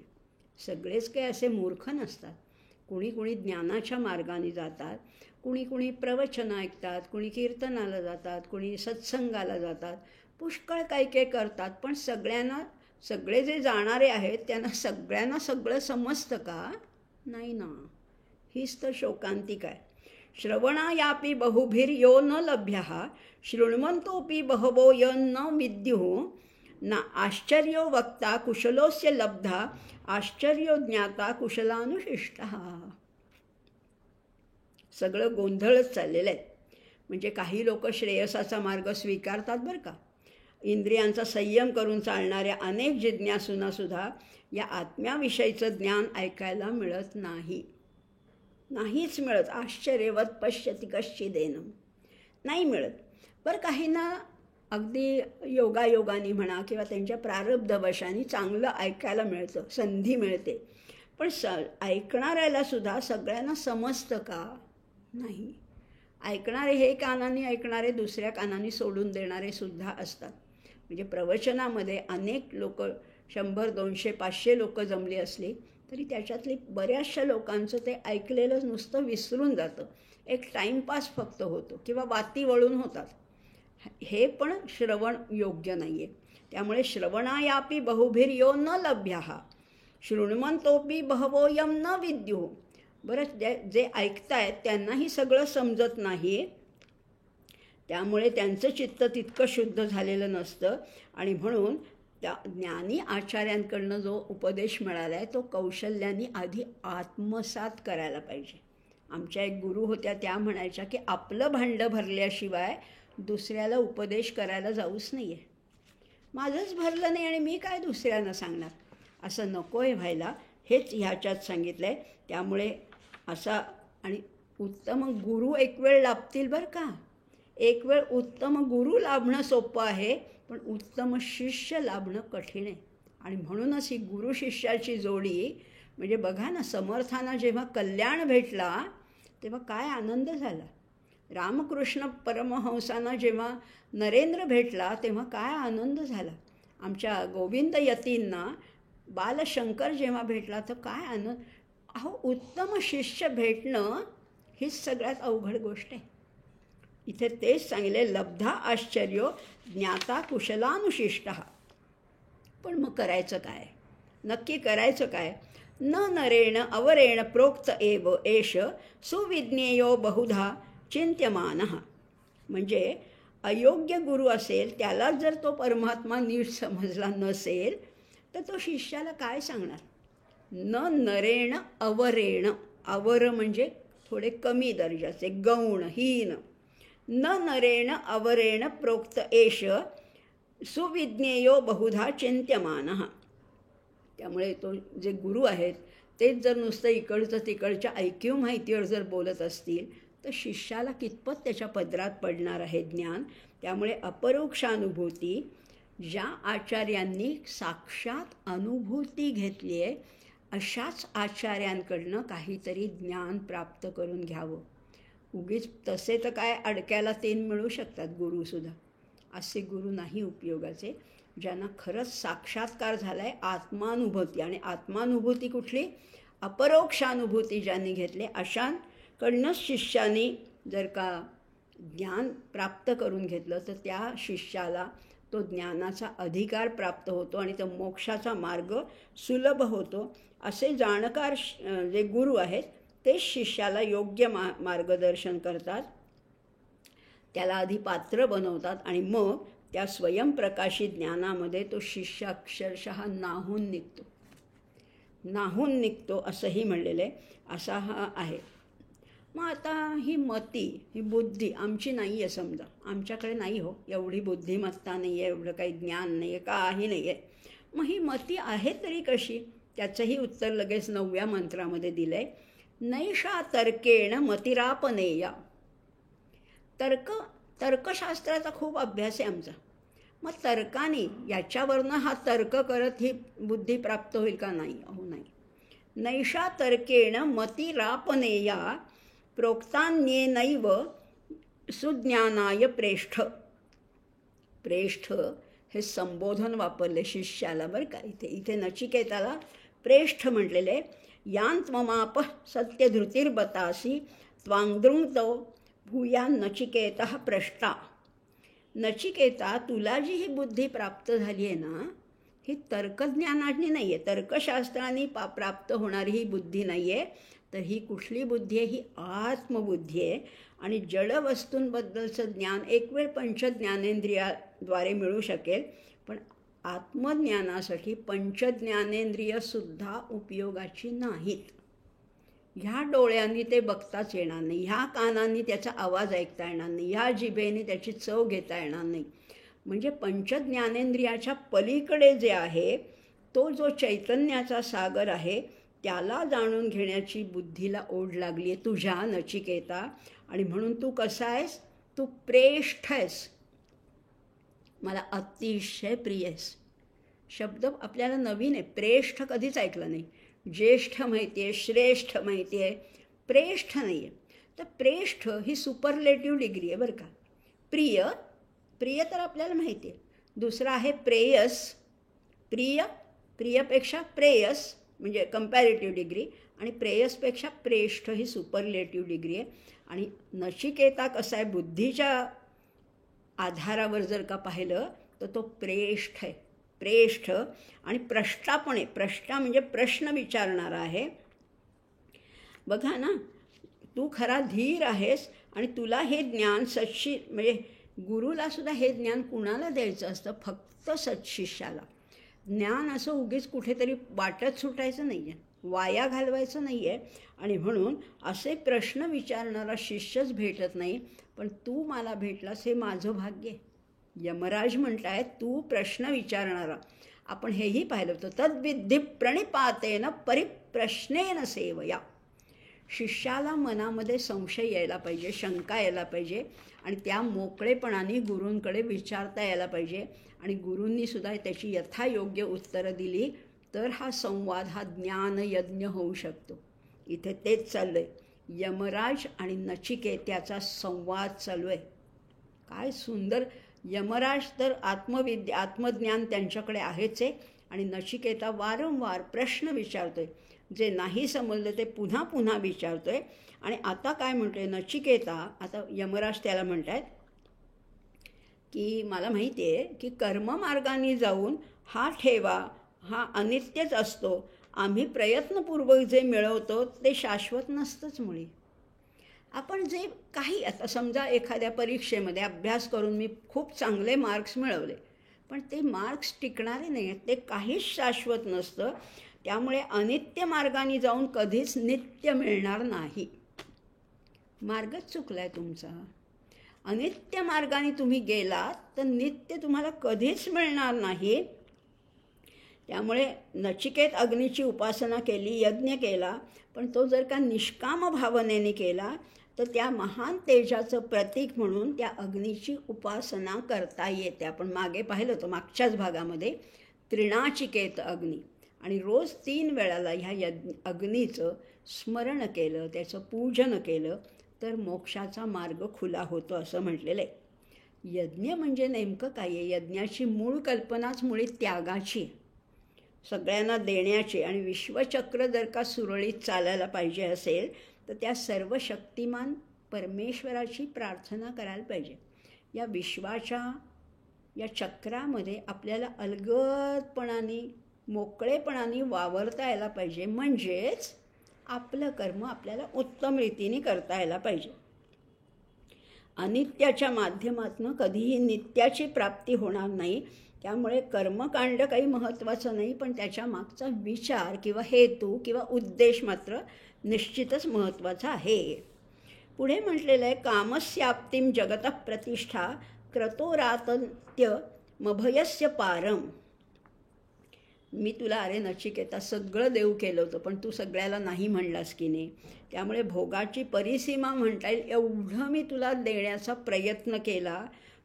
सगळेच काही असे मूर्ख नसतात. कुणी ज्ञानाच्या मार्गाने जातात, कुणी प्रवचन ऐकतात, कुणी कीर्तनाला जातात, कुणी सत्संगाला जातात, पुष्कळ काही करतात. पण सगळे जे जाणारे आहेत त्यांना सगळ्यांना सगळं समजतं का? नाही ना. हीच तर शोकांतिका आहे. श्रवणायापि बहुभिर्यो न लभ्यः शृण्वन्तोऽपि बहवो न विद्युः ना आश्चर्यो वक्ता कुशलोस्य लब्धा आश्चर्यो ज्ञाता कुशलानुशिष्टः. सगळं गोंधळच चाललेलं आहे. म्हणजे काही लोक श्रेयसाचा मार्ग स्वीकारतात बरं का. इंद्रियांचा संयम करून चालणाऱ्या अनेक जिज्ञासूंना सुद्धा या आत्म्याविषयीचं ज्ञान ऐकायला मिळत नाहीच मिळत. आश्चर्यवत पश्यति कश्चिदेनम. नाही मिळत. बरं, काहींना अगदी योगायोगाने म्हणा किंवा त्यांच्या प्रारब्धवशाने चांगलं ऐकायला मिळतं, संधी मिळते. पण ऐकणाऱ्याला सुद्धा सगळ्यांना समजतं का? नाही. ऐकणारे हे कानाने ऐकणारे, दुसऱ्या कानाने सोडून देणारे सुद्धा असतात. म्हणजे प्रवचनामध्ये अनेक लोक, 100, 200, 500 लोक जमली असली तरी त्याच्यातली बऱ्याचशा लोकांचं ते ऐकलेलं नुसतं विसरून जातं. एक टाईमपास फक्त होतो किंवा वाती वळून होतात. हे पण श्रवण योग्य नाही आहे. त्यामुळे श्रवणायापि बहुभिर्यो न लभ्यः शृण्वन्तोऽपि बहवो न विद्युः. बरं, जे ऐकतायत त्यांनाही सगळं समजत नाही, त्यामुळे त्यांचं चित्त तितकं शुद्ध झालेलं नसतं. आणि म्हणून त्या ज्ञानी आचार्यांकडनं जो उपदेश मिळाला आहे तो कौशल्याने आधी आत्मसात करायला पाहिजे. आमच्या एक गुरु होत्या, त्या म्हणायच्या की आपलं भांडं भरल्याशिवाय दुसऱ्याला उपदेश करायला जाऊच नाही आहे. माझंच भरलं नाही आणि मी काय दुसऱ्यांना सांगणार, असं नको आहे व्हायला. हेच ह्याच्यात सांगितलं आहे. त्यामुळे असा आणि उत्तम गुरु एक वेळ लाभतील बरं का. एक वेळ उत्तम गुरु लाभणं सोपं आहे, पण उत्तम शिष्य लाभणं कठीण आहे. आणि म्हणूनच ही गुरु शिष्याची जोडी, म्हणजे बघा ना, समर्थांना जेव्हा कल्याण भेटला तेव्हा काय आनंद झाला. रामकृष्ण परमहंसांना जेव्हा नरेंद्र भेटला तेव्हा काय आनंद झाला. आमच्या गोविंद यतींना बालशंकर जेव्हा भेटला तर काय आनंद. अहो, उत्तम शिष्य भेटणं हीच सगळ्यात अवघड गोष्ट आहे. इथे तेच सांगितले, लब्धा आश्चर्यो ज्ञाता कुशलानुशिष्टः. पण मग करायचं काय? नक्की करायचं काय? न नरेण अवरेण प्रोक्त एव एष सुविज्ञेयो बहुधा चिंत्यमानः. म्हणजे अयोग्य गुरु असेल, त्यालाच जर तो परमात्मा नीट समजला नसेल तर तो शिष्याला काय सांगणार. न नरेण अवरेण, अवर म्हणजे थोडे कमी दर्जाचे, गौण, हीन. न नरेण अवरेण प्रोक्त एष सुविज्ञेयो बहुधा चिंत्यमानः. त्यामुळे तो जे गुरु आहेत तेच जर नुसतं इकडचं तिकडच्या ऐकीव माहितीवर जर बोलत असतील तर शिष्याला कितपत त्याच्या पदरात पडणार आहे ज्ञान. त्यामुळे अपरोक्षानुभूती, ज्या आचार्यांनी साक्षात अनुभूती घेतली आहे अशाच आचार्यांकडनं काहीतरी ज्ञान प्राप्त करून घ्यावं. उगीच तसे तर काय अडक्याला 3 मिळू शकतात गुरुसुद्धा. असे गुरु नाही उपयोगाचे. ज्यांना खरंच साक्षात्कार झाला आहे, आत्मानुभूती, आणि आत्मानुभूती कुठली, अपरोक्षानुभूती ज्यांनी घेतली अशांकडनंच शिष्याने जर का ज्ञान प्राप्त करून घेतलं तर त्या शिष्याला तो ज्ञानाचा अधिकार प्राप्त होतो आणि तो मोक्षाचा मार्ग सुलभ होतो. असे जाणकार जे गुरु आहेत तेच शिष्याला योग्य मार्गदर्शन करतात, त्याला आधी पात्र बनवतात आणि मग त्या स्वयंप्रकाशित ज्ञानामध्ये तो शिष्य अक्षरशः नाहून निघतो असंही म्हणलेलं आहे. असा हा आहे. मग आता ही मती, ही बुद्धी आमची नाही आहे. समजा आमच्याकडे नाही हो, एवढी बुद्धिमत्ता नाही आहे, एवढं काही ज्ञान नाही आहे, काही नाही आहे. मग ही मती आहे तरी कशी, त्याचंही उत्तर लगेच 9व्या मंत्रामध्ये दिलं आहे. नैषा तर्केण मतिरापनेया. तर्कशास्त्राचा खूप अभ्यास आहे आमचा. मग तर्काने, याच्यावरनं हा तर्क करत ही बुद्धी प्राप्त होईल का, नाही. नाही. नैषा तर्केण मतिरापनेया प्रोक्तान्येनैव सुज्ञानाय प्रेष्ठ. प्रेष्ठ हे संबोधन वापरले शिष्याला बरं का. इथे नचिकेताला प्रेष्ठ म्हटलेले. यांत्वमाप सत्यधृतिर्बतासी त्वांगदृंतो भूयान नचिकेतः प्रष्टा. नचिकेता, तुला जी ही बुद्धी प्राप्त झाली आहे ना, ही तर्कज्ञानाने नाही आहे, तर्कशास्त्राने प्राप्त होणारी ही बुद्धी नाही आहे. तर ही कुठली बुद्धी आहे, ही आत्मबुद्धी आहे. आणि जडवस्तूंबद्दलचं ज्ञान एक वेळ पंचज्ञानेंद्रियाद्वारे मिळू शकेल, पण आत्मज्ञानासाठी पंचज्ञानेंद्रियसुद्धा उपयोगाची नाहीत. ह्या डोळ्यांनी ते बघताच येणार नाही, ह्या कानांनी त्याचा आवाज ऐकता येणार नाही, ह्या जिभेने त्याची चव घेता येणार नाही. म्हणजे पंचज्ञानेंद्रियाच्या पलीकडे जे आहे तो जो चैतन्याचा सागर आहे त्याला जाणून घेण्याची बुद्धीला ओढ लागली आहे तुझ्या नचिकेता. आणि म्हणून तू कसा आहेस, तू प्रेष्ठ आहेस, मला अतिशय प्रिय आहेस. शब्द आपल्याला नवीन आहे, प्रेष्ठ कधीच ऐकलं नाही. ज्येष्ठ माहिती आहे, श्रेष्ठ माहिती आहे, प्रेष्ठ नाही आहे. तर प्रेष्ठ ही सुपरलेटिव्ह डिग्री आहे बरं का. प्रिय तर आपल्याला माहिती आहे. दुसरा आहे प्रेयस. प्रियपेक्षा प्रेयस म्हणजे कंपॅरेटिव्ह डिग्री, आणि प्रेयसपेक्षा प्रेष्ठ ही सुपरलेटिव्ह डिग्री आहे. आणि नचिकेता कसा आहे, बुद्धीच्या आधारावर जर का पाहिलं तर तो प्रेष्ठ आहे. प्रेष्ठ आणि प्रष्टापणे, प्रष्टा म्हणजे प्रश्न विचारणारा आहे. बघा ना, तू खरा धीर आहेस आणि तुला हे ज्ञान म्हणजे गुरुला सुद्धा हे ज्ञान कुणाला द्यायचं असतं, फक्त सत्शिष्याला. ज्ञान असं उगीच कुठेतरी वाटत सुटायचं नाही आहे, वाया घालवायचं नाही आहे. आणि म्हणून असे प्रश्न विचारणारा शिष्यच भेटत नाही, पण तू मला भेटलास हे माझं भाग्य आहे. यमराज म्हणतायत तू प्रश्न विचारणारा. आपण हेही पाहिलं होतं, तद्विद्धी प्रणिपातेन परिप्रश्नेन सेवया. शिष्याला मनामध्ये संशय यायला पाहिजे, शंका यायला पाहिजे, आणि त्या मोकळेपणाने गुरूंकडे विचारता यायला पाहिजे. आणि गुरूंनी सुद्धा त्याची यथायोग्य उत्तरं दिली तर हा संवाद, हा ज्ञानयज्ञ होऊ शकतो. इथे तेच चाललं आहे, यमराज आणि नचिकेत्याचा संवाद चालू आहे. काय सुंदर. यमराज तर आत्मज्ञान त्यांच्याकडे आहेच आहे, आणि नचिकेता वारंवार प्रश्न विचारतोय, जे नाही समजलं ते पुन्हा पुन्हा विचारतोय. आणि आता काय म्हणतोय नचिकेता, आता यमराज त्याला म्हणतायत की मला माहिती आहे की कर्ममार्गाने जाऊन हा ठेवा हा अनित्यच असतो, आम्ही प्रयत्नपूर्वक जे मिळवतो ते शाश्वत नसतंच मुळी. आपण जे काही आता समजा एखाद्या परीक्षेमध्ये अभ्यास करून मी खूप चांगले मार्क्स मिळवले, पण ते मार्क्स टिकणारे नाही आहेत, ते काहीच शाश्वत नसतं. त्यामुळे अनित्य मार्गाने जाऊन कधीच नित्य मिळणार नाही. मार्गच चुकला आहे तुमचा. अनित्य मार्गाने तुम्ही गेलात तर नित्य तुम्हाला कधीच मिळणार नाही. त्यामुळे नचिकेत अग्नीची उपासना केली, यज्ञ केला, पण तो जर का निष्काम भावनेने केला तर त्या महान तेजाचं प्रतीक म्हणून त्या अग्नीची उपासना करता येते. आपण मागे पाहिलं होतं मागच्याच भागामध्ये त्रिणाचिकेत अग्नी. आणि रोज 3 वेळाला ह्या अग्नीचं स्मरण केलं, त्याचं पूजन केलं तर मोक्षाचा मार्ग खुला होतो असं म्हटलेलं आहे. यज्ञ म्हणजे नेमकं काय आहे? यज्ञाची मूळ कल्पनाच मुळी त्यागाची, सगळ्यांना देण्याची. आणि विश्वचक्र जर का सुरळीत चालायला पाहिजे असेल तर त्या सर्व शक्तिमान परमेश्वराची प्रार्थना करायला पाहिजे. या विश्वाच्या या चक्रामध्ये आपल्याला अलगदपणाने मोकळेपणाने वावरता यायला पाहिजे. म्हणजेच आपलं कर्म आपल्याला उत्तम रीतीने करता यायला पाहिजे. अनित्याच्या माध्यमातून कधीही नित्याची प्राप्ती होणार नाही. त्यामुळे कर्मकांड काही महत्त्वाचं नाही, पण त्याच्या मागचा विचार किंवा हेतू किंवा उद्देश मात्र निश्चितच महत्त्वाचा आहे. पुढे म्हटलेलं आहे कामस्याप्तिम जगतः प्रतिष्ठा क्रतोरातत्य मभयस्य पारम. मी तुला अरे नचिकेता सगळं देऊ केलं होतं, पण तू सगळ्याला नाही म्हणलास की नाही. त्यामुळे भोगाची परिसीमा म्हणता येईल एवढं मी तुला देण्याचा प्रयत्न केला,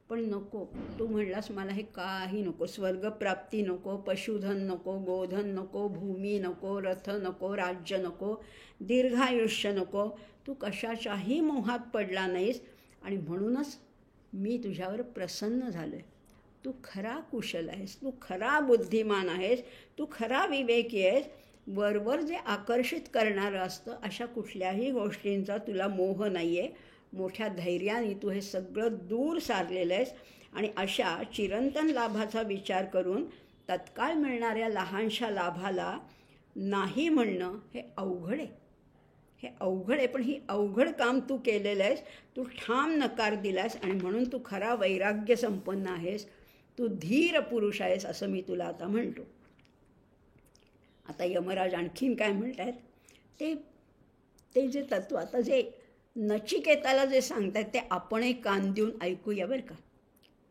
पण नको. तू म्हणलास मला हे काही नको, स्वर्गप्राप्ती नको, पशुधन नको, गोधन नको, भूमी नको, रथ नको, राज्य नको, दीर्घायुष्य नको. तू कशाच्याही मोहात पडला नाहीस आणि म्हणूनच मी तुझ्यावर प्रसन्न झालो आहे. तू खरा कुशल आहेस, तू खरा बुद्धिमान आहेस, तू खरा विवेकी आहेस. वरवर जे आकर्षित करणारं असतं अशा कुठल्याही गोष्टींचा तुला मोह नाही आहे. मोठ्या धैर्याने तू हे सगळं दूर सारलेलं आहेस. आणि अशा चिरंतन लाभाचा विचार करून तत्काळ मिळणाऱ्या लहानशा लाभाला नाही म्हणणं हे अवघड आहे. हे अवघड आहे, पण ही अवघड काम तू केलेलं आहेस. तू ठाम नकार दिलास आणि म्हणून तू खरा वैराग्य संपन्न आहेस. तू धीर पुरुष आहेस असं मी तुला आता म्हणतो. आता यमराज आणखीन काय म्हणत आहेत ते जे तत्व आता जे नचिकेताला जे सांगतात ते आपणही कान देऊन ऐकूया बरं का.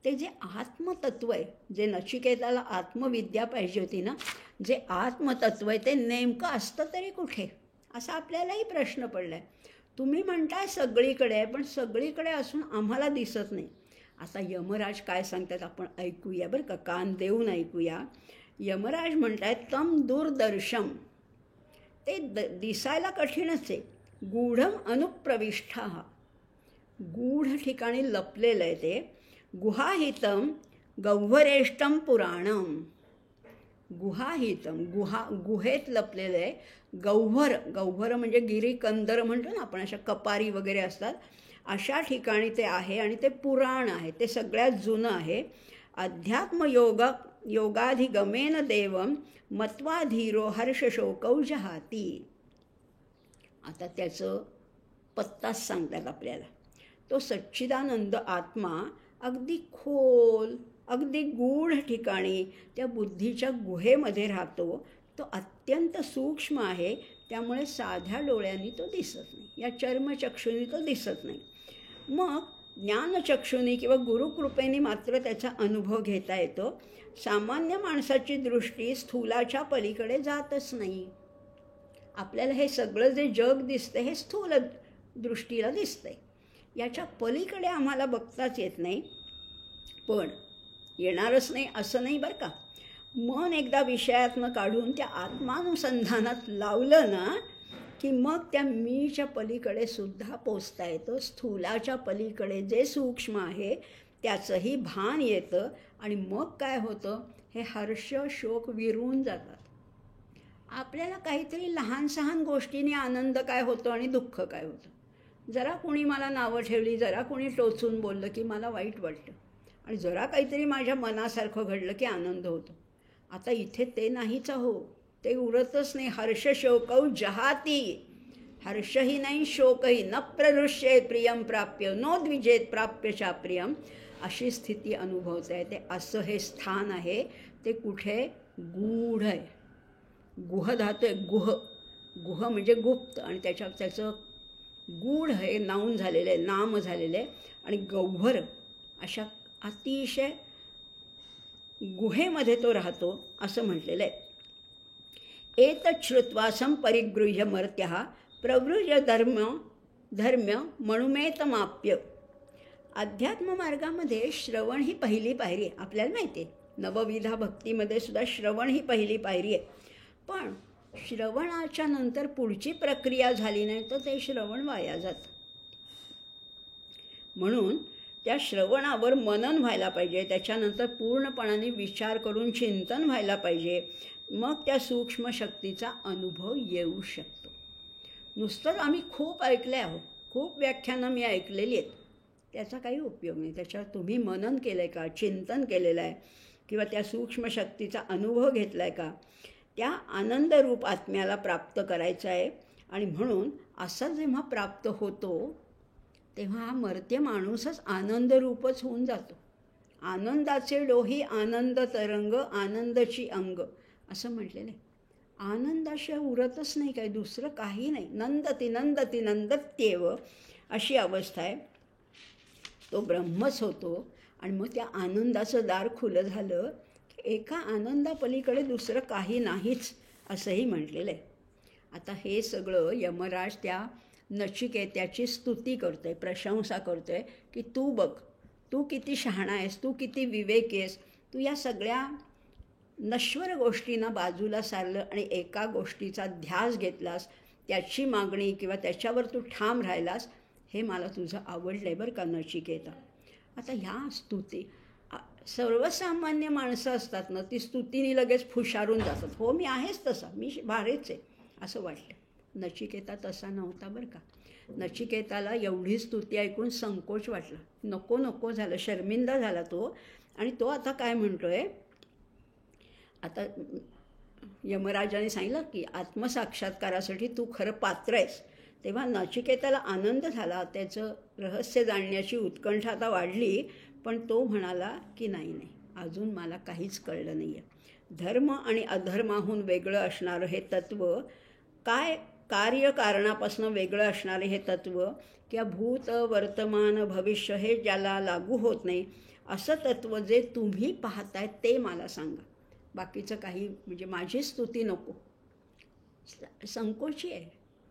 ते जे आत्मतत्व आहे, जे नचिकेताला आत्मविद्या पाहिजे होती ना, जे आत्मतत्व आहे ते नेमकं असतं तरी कुठे, असा आपल्यालाही प्रश्न पडला आहे. तुम्ही म्हणताय सगळीकडे आहे, पण सगळीकडे असून आम्हाला दिसत नाही. आता यमराज काय सांगतात आपण ऐकूया बरं का, कान देऊन ऐकूया. यमराज म्हणतायत तम दूरदर्शम, ते दिसायला कठीणच आहे. गूढम अनुप्रविष्ठा, गूढ ठिकाणी लपलेलं आहे ते. गुहाहितम गह्वरेष्टम पुराणम, गुहाहितम गुहेत लपलेलं आहे. गह्वर म्हणजे गिरीकंदर म्हणतो ना आपण, अशा कपारी वगैरे असतात अशा ठिकाणी ते आहे. आणि ते पुराण आहे, ते सगळ्यात जुनं आहे. योगाधिगमेन देवम मत्वाधीरो हर्षशोकौ जहाती. आता त्याचं पत्ताच सांगतात आपल्याला. तो सच्चिदानंद आत्मा अगदी खोल, अगदी गूढ ठिकाणी त्या बुद्धीच्या गुहेमध्ये राहतो. तो अत्यंत सूक्ष्म आहे, त्यामुळे साध्या डोळ्यांनी तो दिसत नाही, या चर्मचक्षुनी तो दिसत नाही. मग ज्ञानचक्षुनी किंवा गुरुकृपेने मात्र त्याचा अनुभव घेता येतो. सामान्य माणसाची दृष्टी स्थूलाच्या पलीकडे जातच नाही. आपल्याला हे सगळं जे जग दिसतं हे स्थूल दृष्टीला दिसतंय, याच्या पलीकडे आम्हाला बघताच येत नाही. पण येणारच नाही असं नाही बरं का. मन एकदा विषयातनं काढून त्या आत्मानुसंधानात लावलं ना की मग त्या मीच्या पलीकडे सुद्धा पोचता येतं. स्थूलाच्या पलीकडे जे सूक्ष्म आहे त्याचंही भान येतं. आणि मग काय होतं, हे हर्ष शोक विरून जातात. आपल्याला काहीतरी लहान सहान गोष्टीने आनंद काय होतो आणि दुःख काय होतं. जरा कोणी मला नावं ठेवली, जरा कोणी टोचून बोललं की मला वाईट वाटतं, आणि जरा काहीतरी माझ्या मनासारखं घडलं की आनंद होतो. आता इथे ते नाहीच हो. ते उरतच नाही. हर्ष शोकौ जहाती, हर्षही नाही शोकही, न प्रहृष्येत प्रियम प्राप्य, नो द्विजेत प्राप्य चा प्रियम, अशी स्थिती अनुभवता येते. असं हे स्थान आहे. ते कुठे? गूढ आहे. गुह धातू आहे. गुह म्हणजे गुप्त, आणि त्याचं गूढ हे नाऊन झालेलं आहे, नाम झालेलं आहे. आणि गह्वर अशा अतिशय गुहेमध्ये तो राहतो असं म्हटलेलं आहे. एतत् श्रुत्वा संपरिगृह्य मर्त्यः प्रवृज्य धर्म्य मणुमेतमाप्य. अध्यात्म मार्गामध्ये श्रवण ही पहिली पायरी आहे. आपल्याला माहिती आहे, नवविधा भक्तीमध्ये सुद्धा श्रवण ही पहिली पायरी आहे. पण श्रवणाच्या नंतर पुढची प्रक्रिया झाली नाही तर ते श्रवण वाया जातं. म्हणून त्या श्रवणावर मनन व्हायला पाहिजे. त्याच्यानंतर पूर्णपणाने विचार करून चिंतन व्हायला पाहिजे. मग त्या सूक्ष्म शक्तीचा अनुभव येऊ शकतो. नुसतंच आम्ही खूप ऐकले आहोत, खूप व्याख्यानं मी ऐकलेली आहेत, त्याचा काही उपयोग नाही. त्याच्यावर तुम्ही मनन केलं आहे का, चिंतन केलेलं आहे, किंवा त्या सूक्ष्म शक्तीचा अनुभव घेतला आहे का, त्या आनंदरूप आत्म्याला प्राप्त करायचं आहे. आणि म्हणून असं जेव्हा प्राप्त होतो तेव्हा हा मर्त्य माणूसच आनंदरूपच होऊन जातो. आनंदाचे डोही आनंद तरंग, आनंदाची अंग असं म्हटलेलं आहे. आनंदाशिवाय उरतच नाही, काय दुसरं काही नाही. नंदती नंदती नंदत्येव अशी अवस्था आहे. तो ब्रह्मच होतो. आणि मग त्या आनंदाचं दार खुलं झालं की एका आनंदापलीकडे दुसरं काही नाहीच असंही म्हटलेलं आहे. आता हे सगळं यमराज त्या नचिकेत्याची स्तुती करतो आहे, प्रशंसा करतो आहे की तू बघ, तू किती शहाणा आहेस, तू किती विवेकी आहेस, तू या सगळ्या नश्वर गोष्टींना बाजूला सारलं आणि एका गोष्टीचा ध्यास घेतलास, त्याची मागणी किंवा त्याच्यावर तू ठाम राहिलास, हे मला तुझं आवडलं आहे बरं का नचिकेता. आता ह्या स्तुती, सर्वसामान्य माणसं असतात ना, ती स्तुतीने लगेच फुशारून जातात. हो मी आहेच तसा, मी भारीच आहे असं वाटलं. नचिकेता तसा नव्हता बरं का. नचिकेताला एवढी स्तुती ऐकून संकोच वाटला, नको नको झालं, शर्मिंदा झाला तो. आणि तो आता काय म्हणतो आहे, आता यमराजाने सांगितलं की आत्मसाक्षात्कारासाठी तू खरं पात्र आहेस. तेव्हा नचिकेताला आनंद झाला, त्याचं रहस्य जाणण्याची उत्कंठा आता वाढली. पण तो म्हणाला की नाही, अजून मला काहीच कळलं नाही आहे. धर्म आणि अधर्माहून वेगळं असणारं हे तत्त्व काय, कार्यकारणापासून वेगळं असणारे हे तत्त्व, किंवा भूत वर्तमान भविष्य हे ज्याला लागू होत नाही असं तत्त्व जे तुम्ही पाहताय ते मला सांगा. बाकीचं काही म्हणजे माझी स्तुती नको. संकोची आहे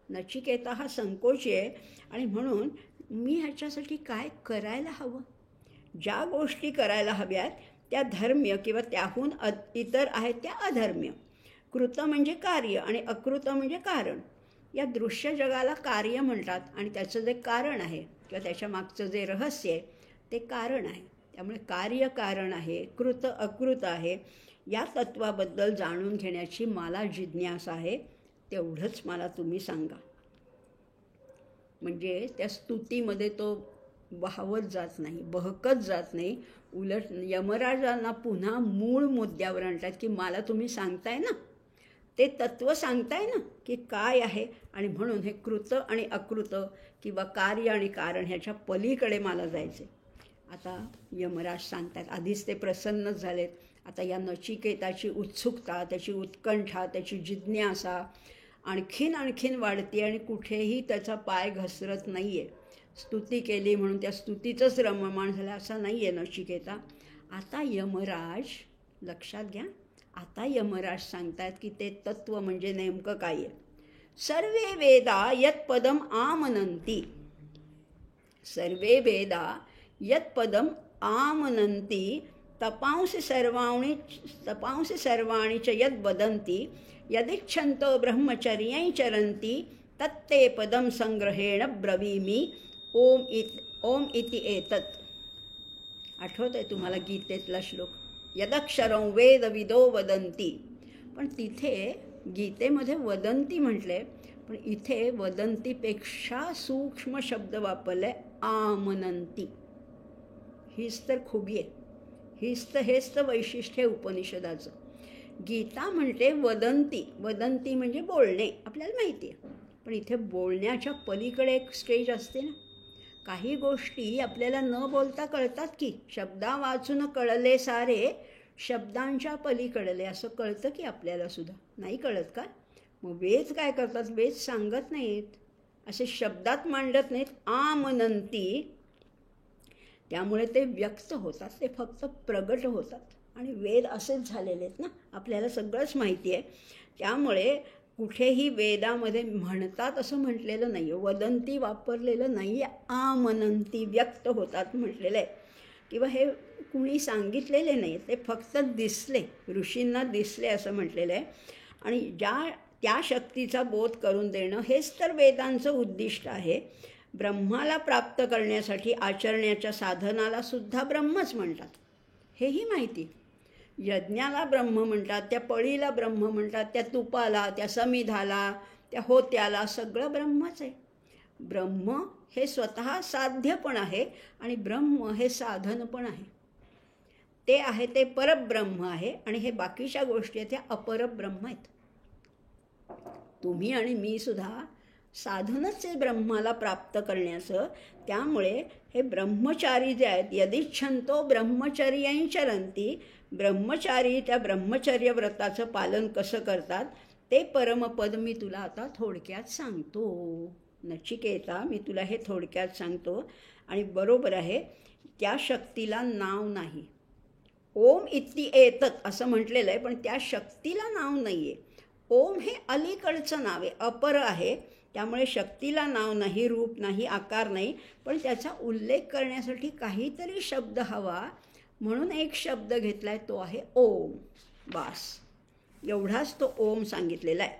नचिकेता, हा संकोची आहे. आणि म्हणून मी ह्याच्यासाठी काय करायला हवं, ज्या गोष्टी करायला हव्यात त्या धर्म्य किंवा त्याहून इतर आहेत त्या अधर्म्य. कृत म्हणजे कार्य आणि अकृत म्हणजे कारण. या दृश्य जगाला कार्य म्हणतात आणि त्याचं जे कारण आहे किंवा त्याच्या मागचं जे रहस्य आहे ते कारण आहे. त्यामुळे कार्य कारण आहे, कृत अकृत आहे. या तत्वाबद्दल जाणून घेण्याची मला जिज्ञासा आहे. तेवढंच मला तुम्ही सांगा. म्हणजे त्या स्तुतीमध्ये तो वाहवत जात नाही, बहकत जात नाही. उलट यमराजांना पुन्हा मूळ मुद्द्यावर आणतात की मला तुम्ही सांगताय ना, ते तत्त्व सांगताय ना की काय आहे. आणि म्हणून हे कृत आणि अकृत किंवा कार्य आणि कारण ह्याच्या पलीकडे मला जायचे. आता यमराज सांगतात. आधीच ते प्रसन्नच झालेत. आता या नचिकेताची उत्सुकता, त्याची उत्कंठा, त्याची जिज्ञासा आणखीन वाढते आणि कुठेही त्याचा पाय घसरत नाही आहे. स्तुती केली म्हणून त्या स्तुतीचंच रममाण झालं असं नाही आहे नचिकेता. आता यमराज, लक्षात घ्या, आता यमराज सांगतात की ते तत्त्व म्हणजे नेमकं काय आहे. सर्वे वेदा यत्पदम आमनंती, सर्वे वेदा यत्पदम आमनंती, तपांसि सर्वाणि च यद् वदन्ति, यदिच्छन्तो ब्रह्मचर्यै चरन्ति तत्ते पदम संग्रहेण ब्रवीमि ओम इति एतत्. आठवत आहे तुम्हाला गीतेतला श्लोक, यदक्षरं वेदविदो वदन्ति. पण तिथे गीतेमध्ये वदंती म्हटले, पण इथे वदंतीपेक्षा सूक्ष्म शब्द वापरले, आमनंती. हीच तर खुबी आहे, हेच तर वैशिष्ट्य उपनिषदाचं. गीता म्हणते वदंती. वदंती म्हणजे बोलणे, आपल्याला माहिती आहे. पण इथे बोलण्याच्या पलीकडे एक स्टेज असते ना. काही गोष्टी आपल्याला न बोलता कळतात की, शब्दा वाचून कळले सारे, शब्दांच्या पलीकडले असं कळतं की आपल्याला सुद्धा. नाही कळत का? मग वेद काय करतात? वेद सांगत नाहीत, असे शब्दात मांडत नाहीत, आमनंती. त्यामुळे ते व्यक्त होतात, ते फक्त प्रगट होतात. आणि वेद असेच झालेले आहेत ना, आपल्याला सगळंच माहिती आहे. त्यामुळे कुठेही वेदामध्ये म्हणतात असं म्हटलेलं नाही आहे, वदंती वापरलेलं नाही आहे, आमनंती व्यक्त होतात म्हटलेलं आहे. किंवा हे कुणी सांगितलेले नाही, ते फक्त दिसले, ऋषींना दिसले असं म्हटलेलं आहे. आणि त्या शक्तीचा बोध करून देणं हेच तर वेदांचं उद्दिष्ट आहे. ब्रह्माला प्राप्त करण्यासाठी आचरण्याच्या साधनाला सुद्धा ब्रह्मच म्हणतात, हेही माहिती. यज्ञाला ब्रह्म म्हणतात, त्या पळीला ब्रह्म म्हणतात, त्या तुपाला, त्या समिधाला, त्या होत्याला, सगळं ब्रह्मच आहे. ब्रह्म हे स्वतः साध्य पण आहे आणि ब्रह्म हे साधन पण आहे. ते आहे ते परब्रह्म आहे आणि हे बाकीच्या गोष्टी आहेत त्या अपरब्रह्म आहेत. तुम्ही आणि मी सुद्धा साधनच आहे ब्रह्माला प्राप्त करण्याचं. त्यामुळे हे ब्रह्मचारी जे आहेत, यदिच्छन्तो ब्रह्मचर्यं चरन्ति, ब्रह्मचारी त्या ब्रह्मचर्य व्रताचं पालन कसं करतात ते परमपद मी तुला आता थोडक्यात सांगतो. नचिकेता, मी तुला हे थोडक्यात सांगतो. आणि बरोबर आहे, त्या शक्तीला नाव नाही. ओम इति एतत् असं म्हटलेलं आहे, पण त्या शक्तीला नाव नाही आहे. ओम हे अलीकडचं नाव आहे, अपर आहे. त्यामुळे शक्तीला नाव नाही, रूप नाही, आकार नाही. पण त्याचा उल्लेख करण्यासाठी काहीतरी शब्द हवा, म्हणून एक शब्द घेतला आहे, तो आहे ओम. बास, एवढाच तो ओम सांगितलेला आहे.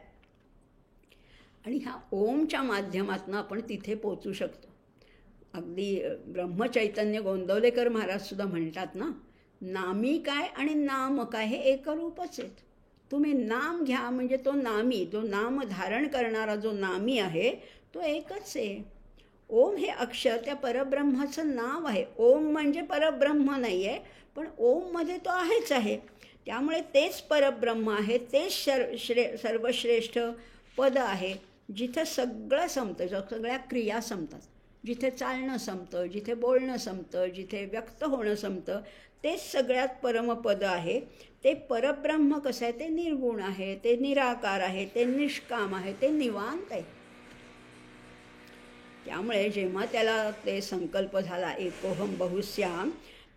आणि ह्या ओमच्या माध्यमातून आपण तिथे पोचू शकतो. अगदी ब्रह्मचैतन्य गोंदवलेकर महाराजसुद्धा म्हणतात ना, नामी काय आणि नाम काय हे एकरूपच आहेत. तुम्ही नाम घ्या म्हणजे तो नामी, जो नाम धारण करणारा जो नामी आहे तो एकच आहे. ओम हे अक्षर त्या परब्रह्माचं नाव आहे. ओम म्हणजे परब्रह्म नाही आहे, पण ओममध्ये तो आहेच आहे. त्यामुळे तेच परब्रह्म आहे, तेच सर्वश्रेष्ठ पद आहे, जिथे सगळं संपतं, सगळ्या क्रिया संपतात, जिथे चालणं संपतं, जिथे बोलणं संपतं, जिथे व्यक्त होणं संपतं, तेच सगळ्यात परमपद आहे. ते परब्रह्म कसं आहे? ते निर्गुण आहे, ते निराकार आहे, ते निष्काम आहे, ते निवांत आहे. त्यामुळे जेव्हा त्याला ते संकल्प झाला एकोहम बहुस्याम,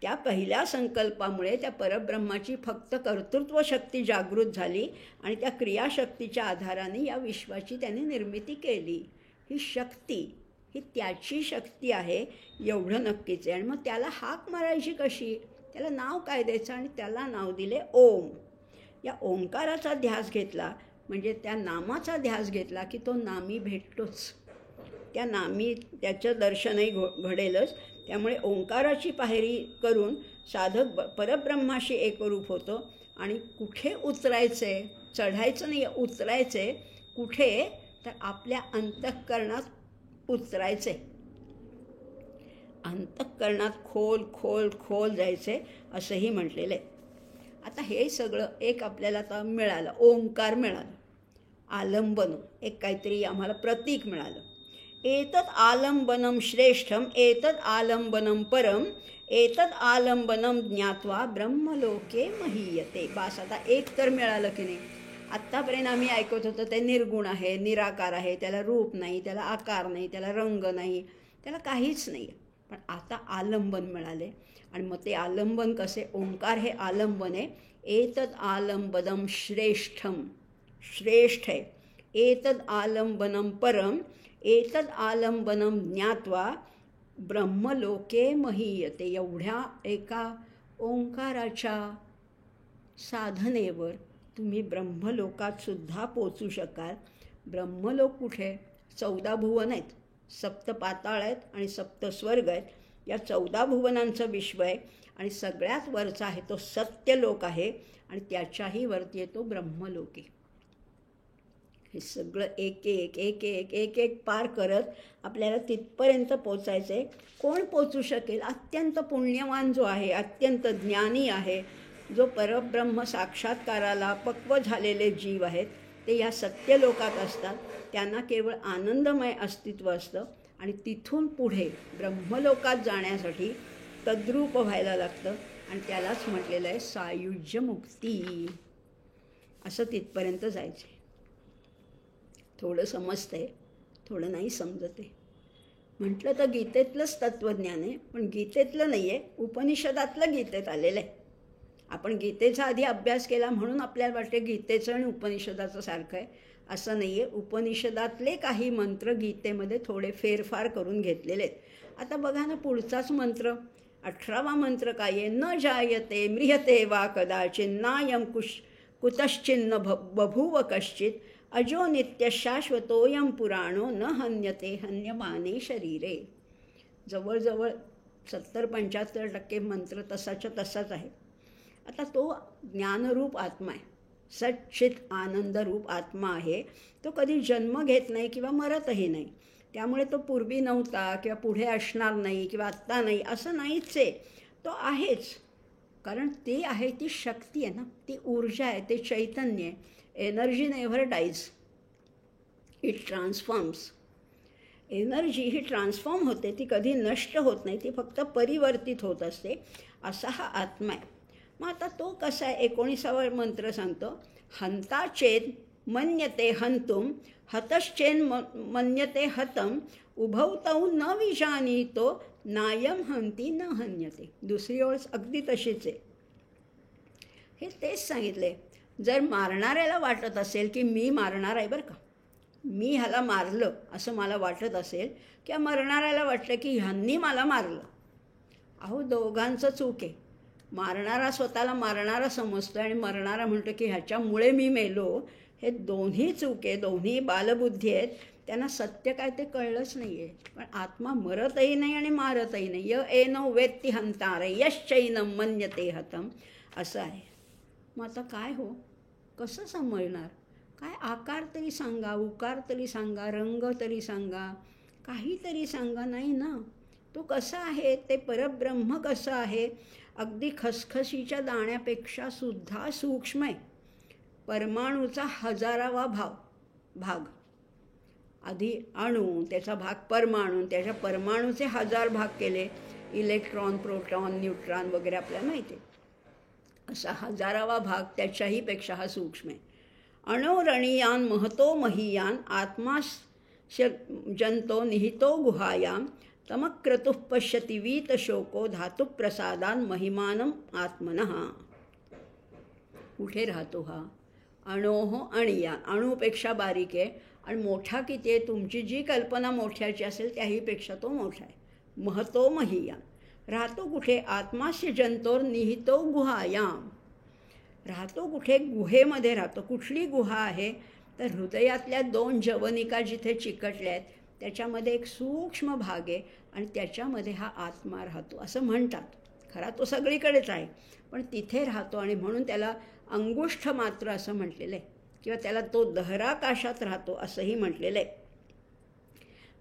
त्या पहिल्या संकल्पामुळे त्या परब्रह्माची फक्त कर्तृत्व शक्ती जागृत झाली आणि त्या क्रियाशक्तीच्या आधाराने या विश्वाची त्याने निर्मिती केली. ही शक्ती ही त्याची शक्ती आहे, एवढं नक्कीच आहे. आणि मग त्याला हाक मारायची कशी? त्याला नाव काय द्यायचं? आणि त्याला नाव दिले ओम. या ओंकाराचा ध्यास घेतला म्हणजे त्या नामाचा ध्यास घेतला की तो नामी भेटतोच. त्या नामी त्याचं दर्शनही घडेलच. त्यामुळे ओंकाराची पायरी करून साधक परब्रह्माशी एकरूप होतो. आणि कुठे उतरायचे? चढायचं नाही, उतरायचे. कुठे? तर आपल्या अंतःकरणात उतरायचे. अंतःकरणात खोल खोल खोल जायचे असंही म्हटलेलं आहे. आता हे सगळं एक आपल्याला आता मिळालं, ओंकार मिळालं, आलंबन एक काहीतरी आम्हाला प्रतीक मिळालं. एतत् आलंबनम श्रेष्ठम एतत् आलंबनम परम एतत् आलंबनम ज्ञात्वा ब्रह्मलोके महीयते. बास, आता एक तर मिळालं की नाही. आत्तापर्यंत आम्ही ऐकत होतो ते निर्गुण आहे, निराकार आहे, त्याला रूप नाही, त्याला आकार नाही, त्याला रंग नाही, त्याला काहीच नाही. पण आता आलंबन मिळाले. आणि मग ते आलंबन कसे? ओंकार हे आलंबन आहे. एतत् आलंबनम श्रेष्ठम, श्रेष्ठ आहे. एतत् आलंबनम परम एतत् आलंबनम ज्ञात्वा ब्रह्मलोके महीयते. एवढ्या एका ओंकाराच्या साधनेवर तुम्ही ब्रह्मलोकात सुद्धा पोचू शकाल. ब्रह्मलोक कुठे? 14 भुवन आहेत, 7 पाताळ आहेत आणि 7 स्वर्ग आहेत. या 14 भुवनांचं विश्व आहे आणि सगळ्यात वरचा आहे तो सत्यलोक आहे आणि त्याच्याही वरती येतो ब्रह्मलोके. हे सगळं एक एक एक एक एक एक पार करत आपल्याला तिथपर्यंत पोचायचं आहे. कोण पोचू शकेल? अत्यंत पुण्यवान जो आहे, अत्यंत ज्ञानी आहे, जो परब्रह्म साक्षात्काराला पक्व झालेले जीव आहेत ते या सत्यलोकात असतात. त्यांना केवळ आनंदमय अस्तित्व असतं आणि तिथून पुढे ब्रह्मलोकात जाण्यासाठी तद्रूप व्हायला लागतं आणि त्यालाच म्हटलेलं आहे सायुज्य मुक्ती. असं तिथपर्यंत जायचं आहे. थोडं समजतंय, थोडं नाही समजत आहे. म्हटलं तर गीतेतलंच तत्त्वज्ञान आहे, पण गीतेतलं नाही आहे, उपनिषदातलं गीतेत आलेलं आहे. आपण गीतेचा आधी अभ्यास केला म्हणून आपल्याला वाटते गीतेचं आणि उपनिषदाचं सारखं आहे. असं नाही आहे. उपनिषदातले काही मंत्र गीतेमध्ये थोडे फेरफार करून घेतलेले आहेत. आता बघा ना, पुढचाच मंत्र 18वा मंत्र काय आहे? न जायते म्रियते वा कदाचिन्नायं कुतश्चिन्न बभूव कश्चित अजो नित्य शाश्वतोयं पुराणो न हन्यते हन्यमाने शरीरे. जवळजवळ 70-75% मंत्र तसाच्या तसाच आहे. आता तो ज्ञानरूप आत्मा आहे, सच्चित आनंदरूप आत्मा आहे. तो कधी जन्म घेत नाही किंवा मरतही नाही. त्यामुळे तो पूर्वी नव्हता किंवा पुढे असणार नाही किंवा आत्ता नाही असं नाहीच आहे. तो आहेच. कारण ते आहे, ती शक्ती आहे ना, ती ऊर्जा आहे, ते चैतन्य आहे. Energy never dies, it transforms. Energy ही ट्रान्सफॉर्म होते, ती कधी नष्ट होत नाही, ती फक्त परिवर्तित होत असते. असा हा आत्मा आहे. मग आता तो कसा आहे? 19वा मंत्र सांगतो, हंता चेद मन्यते हंतुम हतश्चेन मन्यते हतम उभवतौ न विजानीतो नायम हंती न हन्यते. दुसरी ओळ अगदी तशीच आहे. हे तेच सांगितले. जर मारणाऱ्याला वाटत असेल की मी मारणार आहे बरं का, मी ह्याला मारलं असं मला वाटत असेल, किंवा मरणाऱ्याला वाटलं की ह्यांनी मला मारलं, अहो दोघांचं चूक आहे. मारणारा स्वतःला मारणारा समजतो आणि मरणारा म्हणतो की ह्याच्यामुळे मी मेलो. हे दोन्ही चूक आहे, दोन्ही बालबुद्धी आहेत. त्यांना सत्य काय ते कळलंच नाही आहे. पण आत्मा मरतही नाही आणि मारतही नाही. य एनो वेत्ती हंतारे यश्चैनं मन्यते हतम असं आहे. मग आता काय हो, कसं समजणार? काय आकार तरी सांगा, उकार तरी सांगा, रंग तरी सांगा, काहीतरी सांगा. नाही ना. तो कसा आहे? ते परब्रह्म कसं आहे? अगदी खसखशीच्या दाण्यापेक्षा सुद्धा सूक्ष्म आहे. परमाणूचा 1000वा भाग. आधी अणू, त्याचा भाग परमाणू, त्याच्या परमाणूचे 1000 भाग केले. इलेक्ट्रॉन, प्रोटॉन, न्यूट्रॉन वगैरे आपल्याला माहिती आहे. असा 1000वा भाग त्याच्याही पेक्षा हा सूक्ष्म आहे. अणोरणीयान महतो महीयान आत्मा जंतो निहितो गुहायाम तमक्रतुः पश्यति वीत शोको धातुप्रसादान महिमानम आत्मनः. कुठे राहतो हा? अणोह अणियान. अणूपेक्षा बारीक आहे आणि मोठा किती आहे? तुमची जी कल्पना मोठ्याची असेल त्याहीपेक्षा तो मोठा आहे. महतो महीयान. राहतो कुठे? आत्मास्य जंतोर निहितो गुहायाम. राहतो कुठे? गुहेमध्ये राहतो. कुठली गुहा आहे? तर हृदयातल्या 2 जवनिका जिथे चिकटल्या आहेत त्याच्यामध्ये एक सूक्ष्म भाग आहे आणि त्याच्यामध्ये हा आत्मा राहतो असं म्हणतात. खरा तो सगळीकडेच आहे, पण तिथे राहतो आणि म्हणून त्याला अंगुष्ठ मात्र असं म्हटलेलं आहे, किंवा त्याला तो दहराकाशात राहतो असंही म्हटलेलं आहे.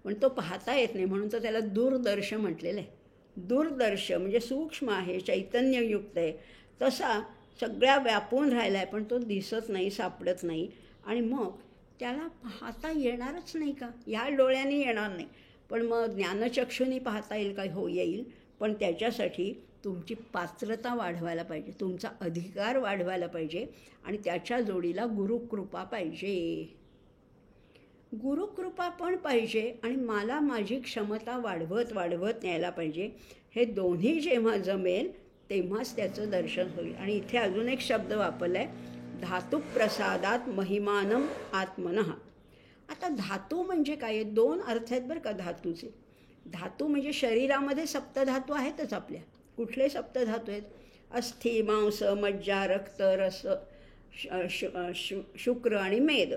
पण तो पाहता येत नाही म्हणून तर त्याला दूरदर्श म्हटलेलं आहे. दूरदर्श म्हणजे सूक्ष्म आहे, चैतन्ययुक्त आहे, तसा सगळ्या व्यापून राहिला आहे, पण तो दिसत नाही, सापडत नाही. आणि मग त्याला पाहता येणारच नाही का? या डोळ्यांनी येणार नाही, पण मग ज्ञानचक्षुनी पाहता येईल का? हो, येईल. पण त्याच्यासाठी तुमची पात्रता वाढवायला पाहिजे, तुमचा अधिकार वाढवायला पाहिजे आणि त्याच्या जोडीला गुरुकृपा पाहिजे. गुरुकृपा पण पाहिजे आणि मला माझी क्षमता वाढवत न्यायला पाहिजे. हे दोन्ही जेव्हा जमेल तेव्हाच त्याचं दर्शन होईल. आणि इथे अजून एक शब्द वापरला आहे, धातुप्रसादात महिमानम आत्मनः. आता धातू म्हणजे काय? 2 अर्थ आहेत बरं का धातूचे. धातू म्हणजे शरीरामध्ये सप्तधातू आहेतच आपल्या. कुठले सप्तधातू आहेत? अस्थि, मांस, मज्जा, रक्त, रस, शुक्र आणि मेद.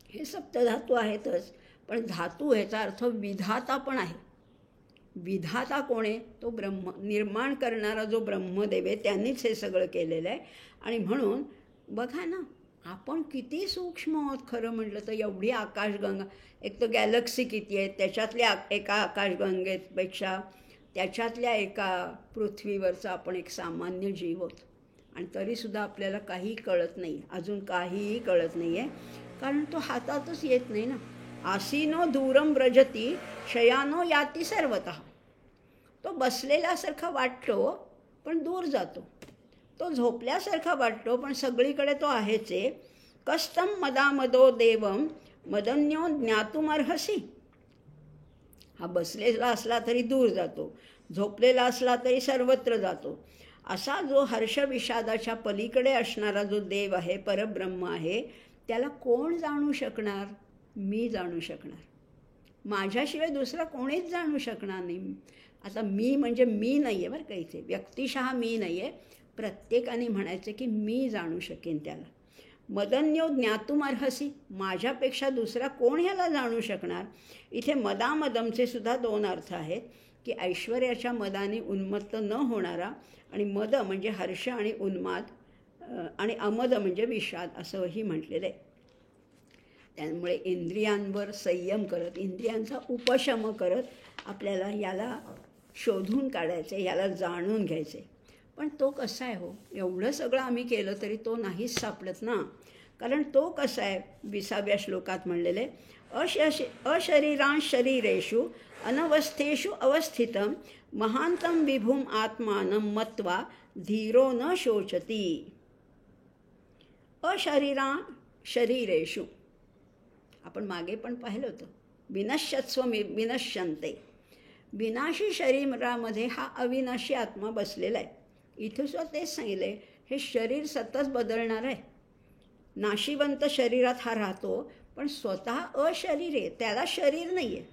हे सप्तधातू आहेतच. पण धातू ह्याचा अर्थ विधाता पण आहे. विधाता कोण आहे? तो ब्रह्म. निर्माण करणारा जो ब्रह्मदेव आहे त्यांनीच हे सगळं केलेलं आहे. आणि म्हणून बघा ना, आपण किती सूक्ष्म आहोत खरं म्हटलं तर. एवढी आकाशगंगा, एक तर गॅलेक्सी किती आहेत, त्याच्यातल्या एका आकाशगंगेपेक्षा त्याच्यातल्या एका पृथ्वीवरचा आपण एक सामान्य जीव आहोत. आणि तरीसुद्धा आपल्याला काहीही कळत नाही, अजून काहीही कळत नाही आहे, कारण तो हातातच येत नाही ना. आसीनो दूरम व्रजती शयानो याती सर्वतः. तो बसलेल्यासारखा वाटतो पण दूर जातो, तो झोपल्यासारखा वाटतो पण सगळीकडे तो आहेच आहे. कस्तम मदामदो देवम मदन्यो ज्ञातुमर्हसी. हा बसलेला असला तरी दूर जातो, झोपलेला असला तरी सर्वत्र जातो. असा जो हर्ष विषादाच्या पलीकडे असणारा जो देव आहे, परब्रह्म आहे, त्याला कोण जाणू शकणार? मी जाणू शकणार. माझ्याशिवाय दुसरा कोणीच जाणू शकणार नाही. आता मी म्हणजे मी नाही आहे बरं का, इथे व्यक्तिशः मी नाही आहे, प्रत्येकाने म्हणायचं की मी जाणू शकेन त्याला. मदन्यो ज्ञातुमर्हसी, माझ्यापेक्षा दुसरा कोण ह्याला जाणू शकणार? इथे मदामदमचे सुद्धा दोन अर्थ आहेत, की ऐश्वर्याच्या मदाने उन्मत्त न होणारा, आणि मद म्हणजे हर्ष आणि उन्माद, आणि अमद म्हणजे विषाद असंही म्हटलेलं आहे. त्यामुळे इंद्रियांवर संयम करत, इंद्रियांचा उपशम करत आपल्याला याला शोधून काढायचं, याला जाणून घ्यायचे. पण तो कसा आहे हो? एवढं सगळं आम्ही केलं तरी तो नाहीच सापडत ना. कारण तो कसा आहे, 20व्या श्लोकात म्हणलेले, अशरीरांश शरीरेषु अनवस्थेषु अवस्थितं महांतं विभुम आत्मानं मत्वा धीरो न शोचती. अशरीरा शरीरेषु आपण मागे पण पाहिलं होतं, विनश्यत्स्व विनश्यन्ते. विनाशी शरीरामध्ये हा अविनाशी आत्मा बसलेला आहे. इथं सुद्धा तेच सांगितलं आहे, हे शरीर सतत बदलणार आहे. नाशिवंत शरीरात हा राहतो, पण स्वतः अशरीर आहे, त्याला शरीर नाही आहे.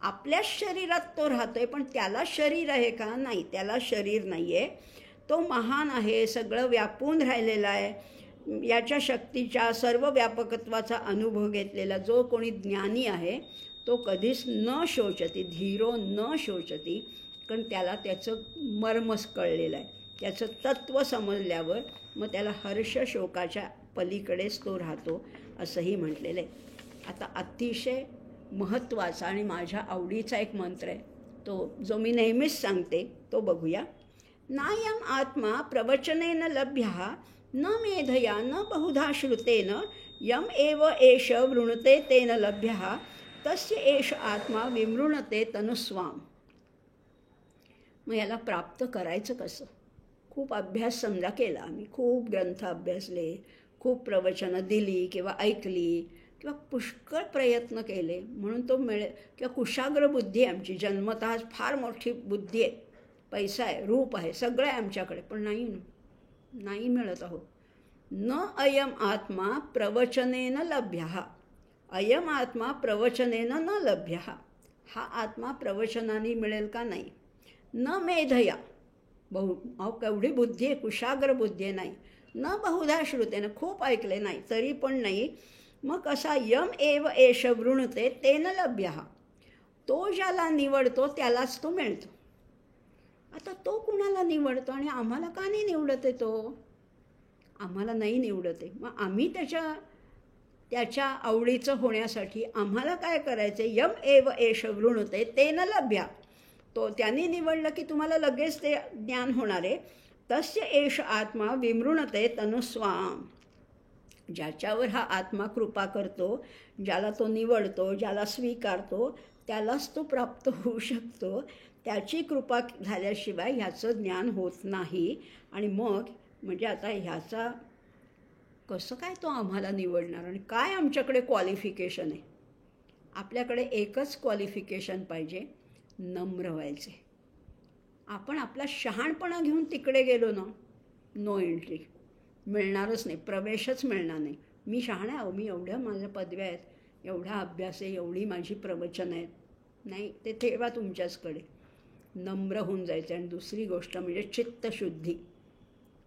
आपल्याच शरीरात तो राहतो आहे, पण त्याला शरीर आहे का? नाही, त्याला शरीर नाही आहे. तो महान आहे, सगळं व्यापून राहिलेला आहे. याच्या शक्तीच्या सर्व व्यापकत्वाचा अनुभव घेतलेला जो कोणी ज्ञानी आहे तो कधीच न शोचती, धीरो न शोचती, कारण त्याला त्याचं मर्मच कळलेलं आहे. त्याचं तत्त्व समजल्यावर मग त्याला हर्ष शोकाच्या पलीकडेच तो राहतो असंही म्हटलेलं आहे. आता अतिशय महत्त्वाचा आणि माझ्या आवडीचा एक मंत्र आहे, तो जो मी नेहमीच सांगते तो बघूया. नायम आत्मा प्रवचनेन लभ्यः न मेधया न बहुधा श्रुतेन यम एव एष वृणुते तेन लभ्यः तस्य एष आत्मा विमृणते तनुस्वाम. मग याला प्राप्त करायचं कसं? खूप अभ्यास समजा केला आम्ही, खूप ग्रंथ अभ्यासले, खूप प्रवचनं दिली किंवा ऐकली किंवा पुष्कळ प्रयत्न केले म्हणून तो मिळेल. किंवा कुशाग्र बुद्धी आहे आमची, जन्मतः फार मोठी बुद्धी आहे, पैसा आहे, रूप आहे, सगळं आहे आमच्याकडे, पण नाही मिळत आहो. न अयम आत्मा प्रवचनेन लभ्यः. अयम आत्मा प्रवचनेन न लभ्यः. हा आत्मा प्रवचनाने मिळेल का? नाही. न मेधया, केवढी बुद्धी आहे, कुशाग्र बुद्धी आहे, नाही. न बहुधा श्रुतेन, खूप ऐकले नाही तरी पण नाही. मग कसा? यम एव एष वृणुते तेन लभ्यः. तो ज्याला निवडतो त्यालाच तो मिळतो. आता तो कुणाला निवडतो आणि आम्हाला का नाही निवडत आहे? तो आम्हाला नाही निवडत आहे. मग आम्ही त्याच्या आवडीचं होण्यासाठी आम्हाला काय करायचं? यम एव एष वृणुते तेन लभ्या. तो त्यांनी निवडलं की तुम्हाला लगेच ते ज्ञान होणार आहे. तस्य एष आत्मा विमृणते तनुस्वाम. ज्याच्यावर हा आत्मा कृपा करतो, ज्याला तो निवडतो, ज्याला स्वीकारतो, त्यालाच तो प्राप्त होऊ शकतो. त्याची कृपा झाल्याशिवाय ह्याचं ज्ञान होत नाही. आणि मग म्हणजे आता ह्याचा कसं काय तो आम्हाला निवडणार? आणि काय आमच्याकडे क्वालिफिकेशन आहे? आपल्याकडे एकच क्वालिफिकेशन पाहिजे, नम्र व्हायचे. आपण आपला शहाणपणा घेऊन तिकडे गेलो ना, नो एंट्री, मिळणारच नाही, प्रवेशच मिळणार नाही. मी शहाण आहे, मी एवढ्या माझ्या पदव्या आहेत, एवढा अभ्यास आहे, एवढी माझी प्रवचनं आहेत, नाही, ते ठेवा तुमच्याचकडे. नम्र होऊन जायचं. आणि दुसरी गोष्ट म्हणजे चित्तशुद्धी.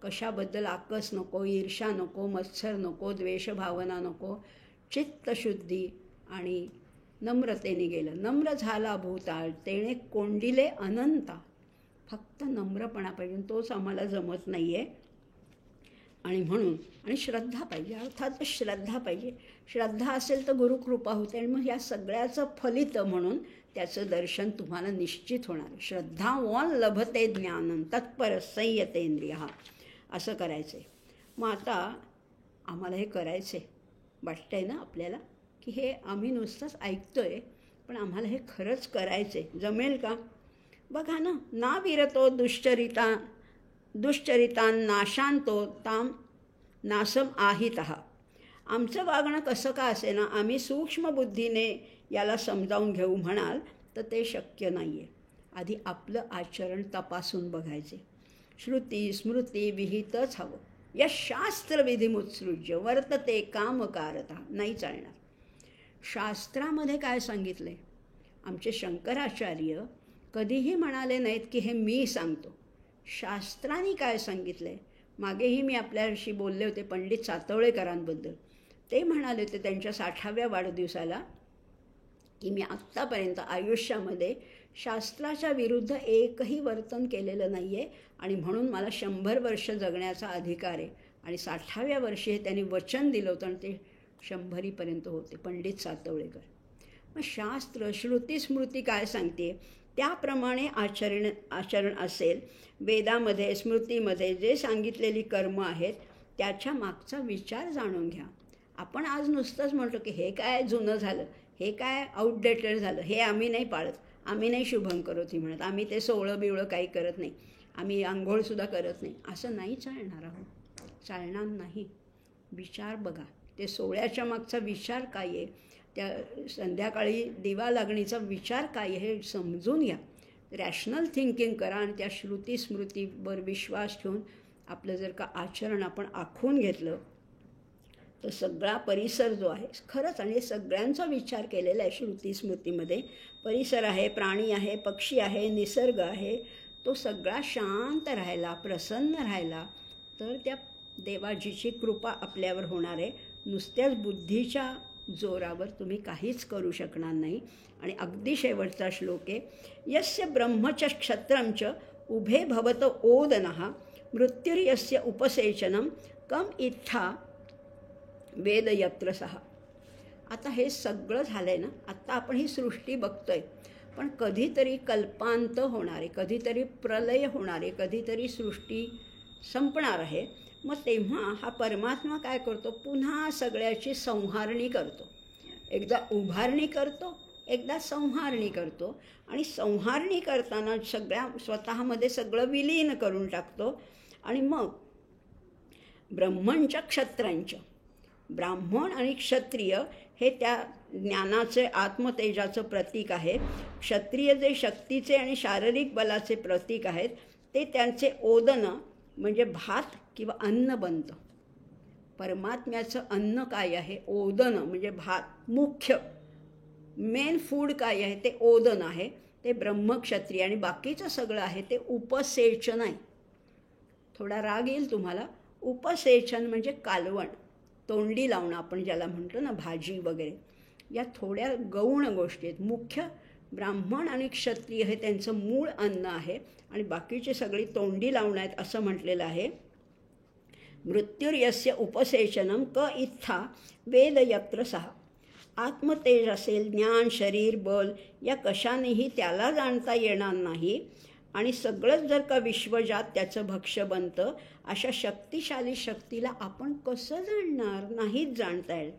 कशाबद्दल आकस नको, ईर्षा नको, मत्सर नको, द्वेषभावना नको. चित्तशुद्धी आणि नम्रतेने गेलं. नम्र झाला भूताळ तेणे कोंडिले अनंता. फक्त नम्रपणा पाहिजे, तोच आम्हाला जमत नाही आहे. आणि म्हणून आणि श्रद्धा पाहिजे, अर्थात श्रद्धा पाहिजे. श्रद्धा असेल तर गुरुकृपा होते आणि मग या सगळ्याचं फलित म्हणून त्याचं दर्शन तुम्हाला निश्चित होणार. श्रद्धावान लभते ज्ञानं तत्पर संयतेंद्रियः. असं करायचं आहे. मग आता आम्हाला हे करायचं आहे, वाटतं आहे ना आपल्याला की हे आम्ही नुसतंच ऐकतो आहे, पण आम्हाला हे खरंच करायचं आहे. जमेल का? बघा ना, ना विरतो दुश्चरितान नाशांतो ताम नासम आहितः. आमचं वागणं कसं का असे ना, आम्ही सूक्ष्म बुद्धीने याला समजावून घेऊ म्हणाल तर ते शक्य नाही आहे. आधी आपलं आचरण तपासून बघायचे. श्रुती स्मृती विहितच हवं. या शास्त्रविधिमुत्सृज्य वर्तते कामकारता. नाही चालणार. शास्त्रामध्ये काय सांगितलं आहे? आमचे शंकराचार्य कधीही म्हणाले नाहीत की हे मी सांगतो. शास्त्राने काय सांगितलं आहे? मागेही मी आपल्याशी बोलले होते पंडित सातवळेकरांबद्दल. ते म्हणाले होते त्यांच्या 60व्या वाढदिवसाला की मी आत्तापर्यंत आयुष्यामध्ये शास्त्राच्या विरुद्ध एकही वर्तन केलेलं नाही आहे आणि म्हणून मला 100 वर्ष जगण्याचा अधिकार आहे. आणि 60व्या वर्षी हे त्यांनी वचन दिलं होतं आणि ते 100रीपर्यंत होते. पंडित सातवळेकर. मग शास्त्र श्रुती स्मृती काय सांगते त्याप्रमाणे आचरण असेल. वेदामध्ये स्मृतीमध्ये जे सांगितलेली कर्म आहेत त्याच्या मागचा विचार जाणून घ्या. आपण आज नुसतंच म्हणतो की हे काय जुनं झालं, हे काय आउटडेटेड झालं, हे आम्ही नाही पाळत, आम्ही नाही शुभंकरोती म्हणत, आम्ही ते सोवळं बिवळं काही करत नाही, आम्ही आंघोळसुद्धा करत नाही. असं नाही चालणार आहोत, चालणार नाही. विचार बघा, ते सोहळ्याच्या मागचा विचार काय आहे, त्या संध्याकाळी दिवा लागणीचा विचार काय आहे हे समजून घ्या. रॅशनल थिंकिंग करा आणि त्या श्रुती स्मृतीवर विश्वास ठेवून आपलं जर का आचरण आपण आखून घेतलं तर सगळा परिसर जो आहे खरंच, आणि सगळ्यांचा विचार केलेला आहे श्रुती स्मृतीमध्ये. परिसर आहे, प्राणी आहे, पक्षी आहे, निसर्ग आहे, तो सगळा शांत राहायला, प्रसन्न राहायला तर त्या देवाजीची कृपा आपल्यावर होणार आहे. नुसत्याच बुद्धीच्या जोरावर तुम्ही काहीच करू शकणार नाही. आणि अगदी शेवटचा श्लोक आहे, यस्य ब्रह्मच क्षत्रंच उभे भवत ओदनः मृत्युर्यस्य उपसेचनम कम इत्था वेदयत्र सहा. आता हे सगळं झालं आहे ना, आत्ता आपण ही सृष्टी बघतोय, पण कधीतरी कल्पांत होणार आहे, कधीतरी प्रलय होणार आहे, कधीतरी सृष्टी संपणार आहे. मग तेव्हा हा परमात्मा काय करतो, पुन्हा सगळ्याची संहारणी करतो. एकदा उभारणी करतो, एकदा संहारणी करतो. आणि संहारणी करताना सगळ्या स्वतःमध्ये सगळं विलीन करून टाकतो. आणि मग ब्रह्मणच्या क्षत्रांच्या, ब्राह्मण आणि क्षत्रिय हे त्या ज्ञानाचे आत्मतेजाचं प्रतीक आहे. क्षत्रिय जे शक्तीचे आणि शारीरिक बलाचे प्रतीक आहेत ते त्यांचे ओदन म्हणजे भात किंवा अन्न बनतं. परमात्म्याचं अन्न काय आहे, ओदन म्हणजे भात. मुख्य मेन फूड काय आहे ते ओदन आहे, ते ब्रह्मक्षत्रिय. आणि बाकीचं सगळं आहे ते उपसेचन आहे. थोडा राग येईल तुम्हाला. उपसेचन म्हणजे कालवण, तोंडी लावणं आपण ज्याला म्हणतो ना, भाजी वगैरे. या थोड्या गौण गोष्टी आहेत. मुख्य ब्राह्मण आणि क्षत्रिय हे त्यांचं मूळ अन्न आहे आणि बाकीची सगळी तोंडी लावणं आहेत असं म्हटलेलं आहे. मृत्युर्यस्य उपसेचनम क इत्था वेदयत्र सहा. आत्मतेज असेल, ज्ञान, शरीर, बल या कशानेही त्याला जाणता येणार नाही. आणि सगळंच जर का विश्वजात त्याचं भक्ष्य बनतं, अशा शक्तिशाली शक्तीला आपण कसं जाणणार, नाहीच जाणता येईल.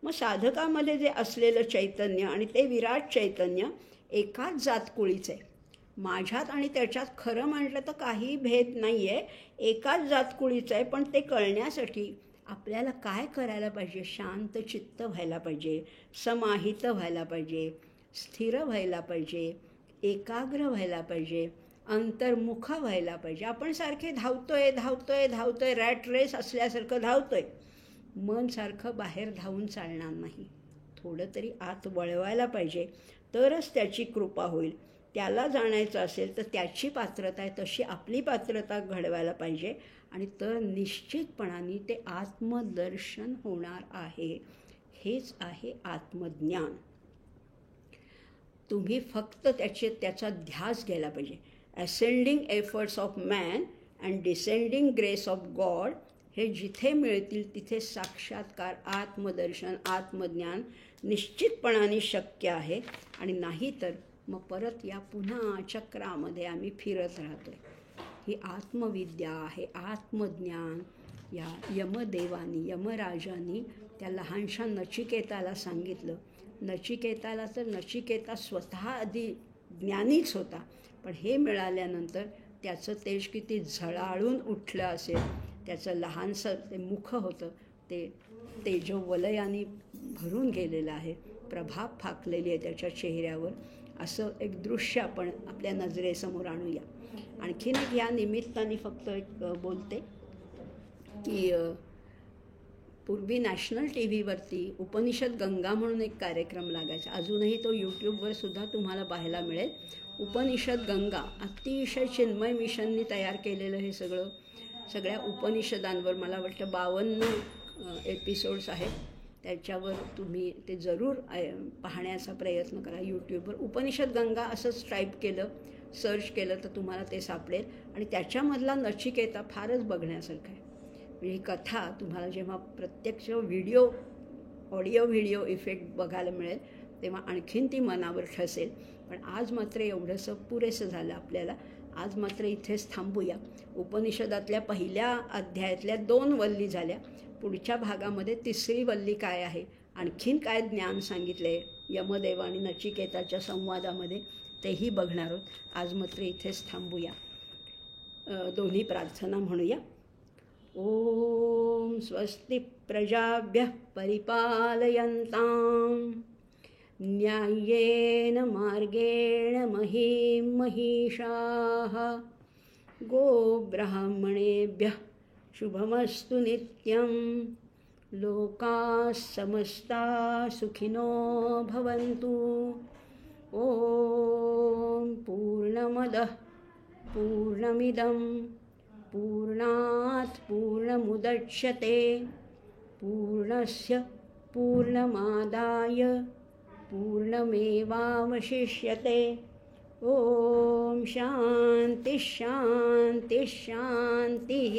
मग साधकामध्ये जे असलेलं चैतन्य आणि ते विराट चैतन्य एकाच जातकुळीचं आहे. माझ्यात आणि त्याच्यात खरं म्हटलं तर काही भेद नाही आहे, एकाच जातकुळीचं आहे. पण ते कळण्यासाठी आपल्याला काय करायला पाहिजे, शांत चित्त व्हायला पाहिजे, समाहित व्हायला पाहिजे, स्थिर व्हायला पाहिजे, एकाग्र व्हायला पाहिजे, अंतर्मुख व्हायला पाहिजे. आपण सारखे धावतोय धावतोय धावतोय, रॅट रेस असल्यासारखं धावतोय. मन सारखं बाहेर धावून चालणार नाही. थोडं तरी आत वळवायला पाहिजे, तरच त्याची कृपा होईल. त्याला जाणायचं असेल तर त्याची पात्रता आहे तशी आपली पात्रता घडवायला पाहिजे. आणि तर निश्चितपणाने ते आत्मदर्शन होणार आहे. हेच आहे आत्मज्ञान. तुम्ही फक्त त्याचा ध्यास घ्यायला पाहिजे. Ascending efforts of man and descending grace of God हे जिथे मिळतील तिथे साक्षात्कार, आत्मदर्शन, आत्मज्ञान निश्चितपणाने शक्य आहे. आणि नाही तर मग परत या पुन्हा चक्रामध्ये आम्ही फिरत राहतोय. ही आत्मविद्या आहे, आत्मज्ञान. या यमदेवानी, यमराजांनी त्या लहानशा नचिकेताला सांगितलं. नचिकेताला तर नचिकेता स्वतः आधी ज्ञानीच होता, पण हे मिळाल्यानंतर त्याचं तेज किती झळाळून उठलं असेल. त्याचं लहानसं ते मुख होतं, ते तेजोवलयाने भरून गेलेलं आहे, प्रभा फाकलेली आहे त्याच्या चेहऱ्यावर. असं एक दृश्य आपण आपल्या नजरेसमोर आणूया. आणखीन एक या निमित्ताने फक्त एक बोलते की पूर्वी नॅशनल टी व्हीवरती उपनिषद गंगा म्हणून एक कार्यक्रम लागायचा. अजूनही तो यूट्यूबवर सुद्धा तुम्हाला पाहायला मिळेल. उपनिषद गंगा अतिशय चिन्मय मिशननी तयार केलेलं हे सगळ्या उपनिषदांवर मला वाटतं 52 एपिसोड्स आहेत. त्याच्यावर तुम्ही ते जरूर पाहण्याचा प्रयत्न करा. यूट्यूबवर उपनिषद गंगा असंच टाईप केलं, सर्च केलं तर तुम्हाला ते सापडेल. आणि त्याच्यामधला नचिकेता फारच बघण्यासारखा आहे. म्हणजे ही कथा तुम्हाला जेव्हा प्रत्यक्ष ऑडिओ व्हिडिओ इफेक्ट बघायला मिळेल तेव्हा आणखीन ती मनावर ठसेल. पण आज मात्र एवढंसं पुरेसं झालं आपल्याला. आज मात्र इथेच थांबूया. उपनिषदातल्या पहिल्या अध्यायातल्या 2 वल्ली झाल्या. पुढच्या भागामध्ये 3री वल्ली काय आहे, आणखीन काय ज्ञान सांगितलं आहे यमदेव आणि नचिकेताच्या संवादामध्ये, तेही बघणार आहोत. आज मात्र इथेच थांबूया. दोन्ही प्रार्थना म्हणूया. ओम स्वस्ति प्रजाभ्यः परिपालयन्तां न्याय्येन मार्गेण महीं महिषाः गोब्राह्मणेभ्यः शुभमस्तु नित्यं लोकाः समस्ताः सुखिनो भवन्तु. ॐ पूर्णमदः पूर्णमिदं पूर्णात् पूर्णमुदच्यते पूर्णस्य पूर्णमादाय पूर्णमेवावशिष्यते. ॐ शान्तिः शान्तिः शान्तिः.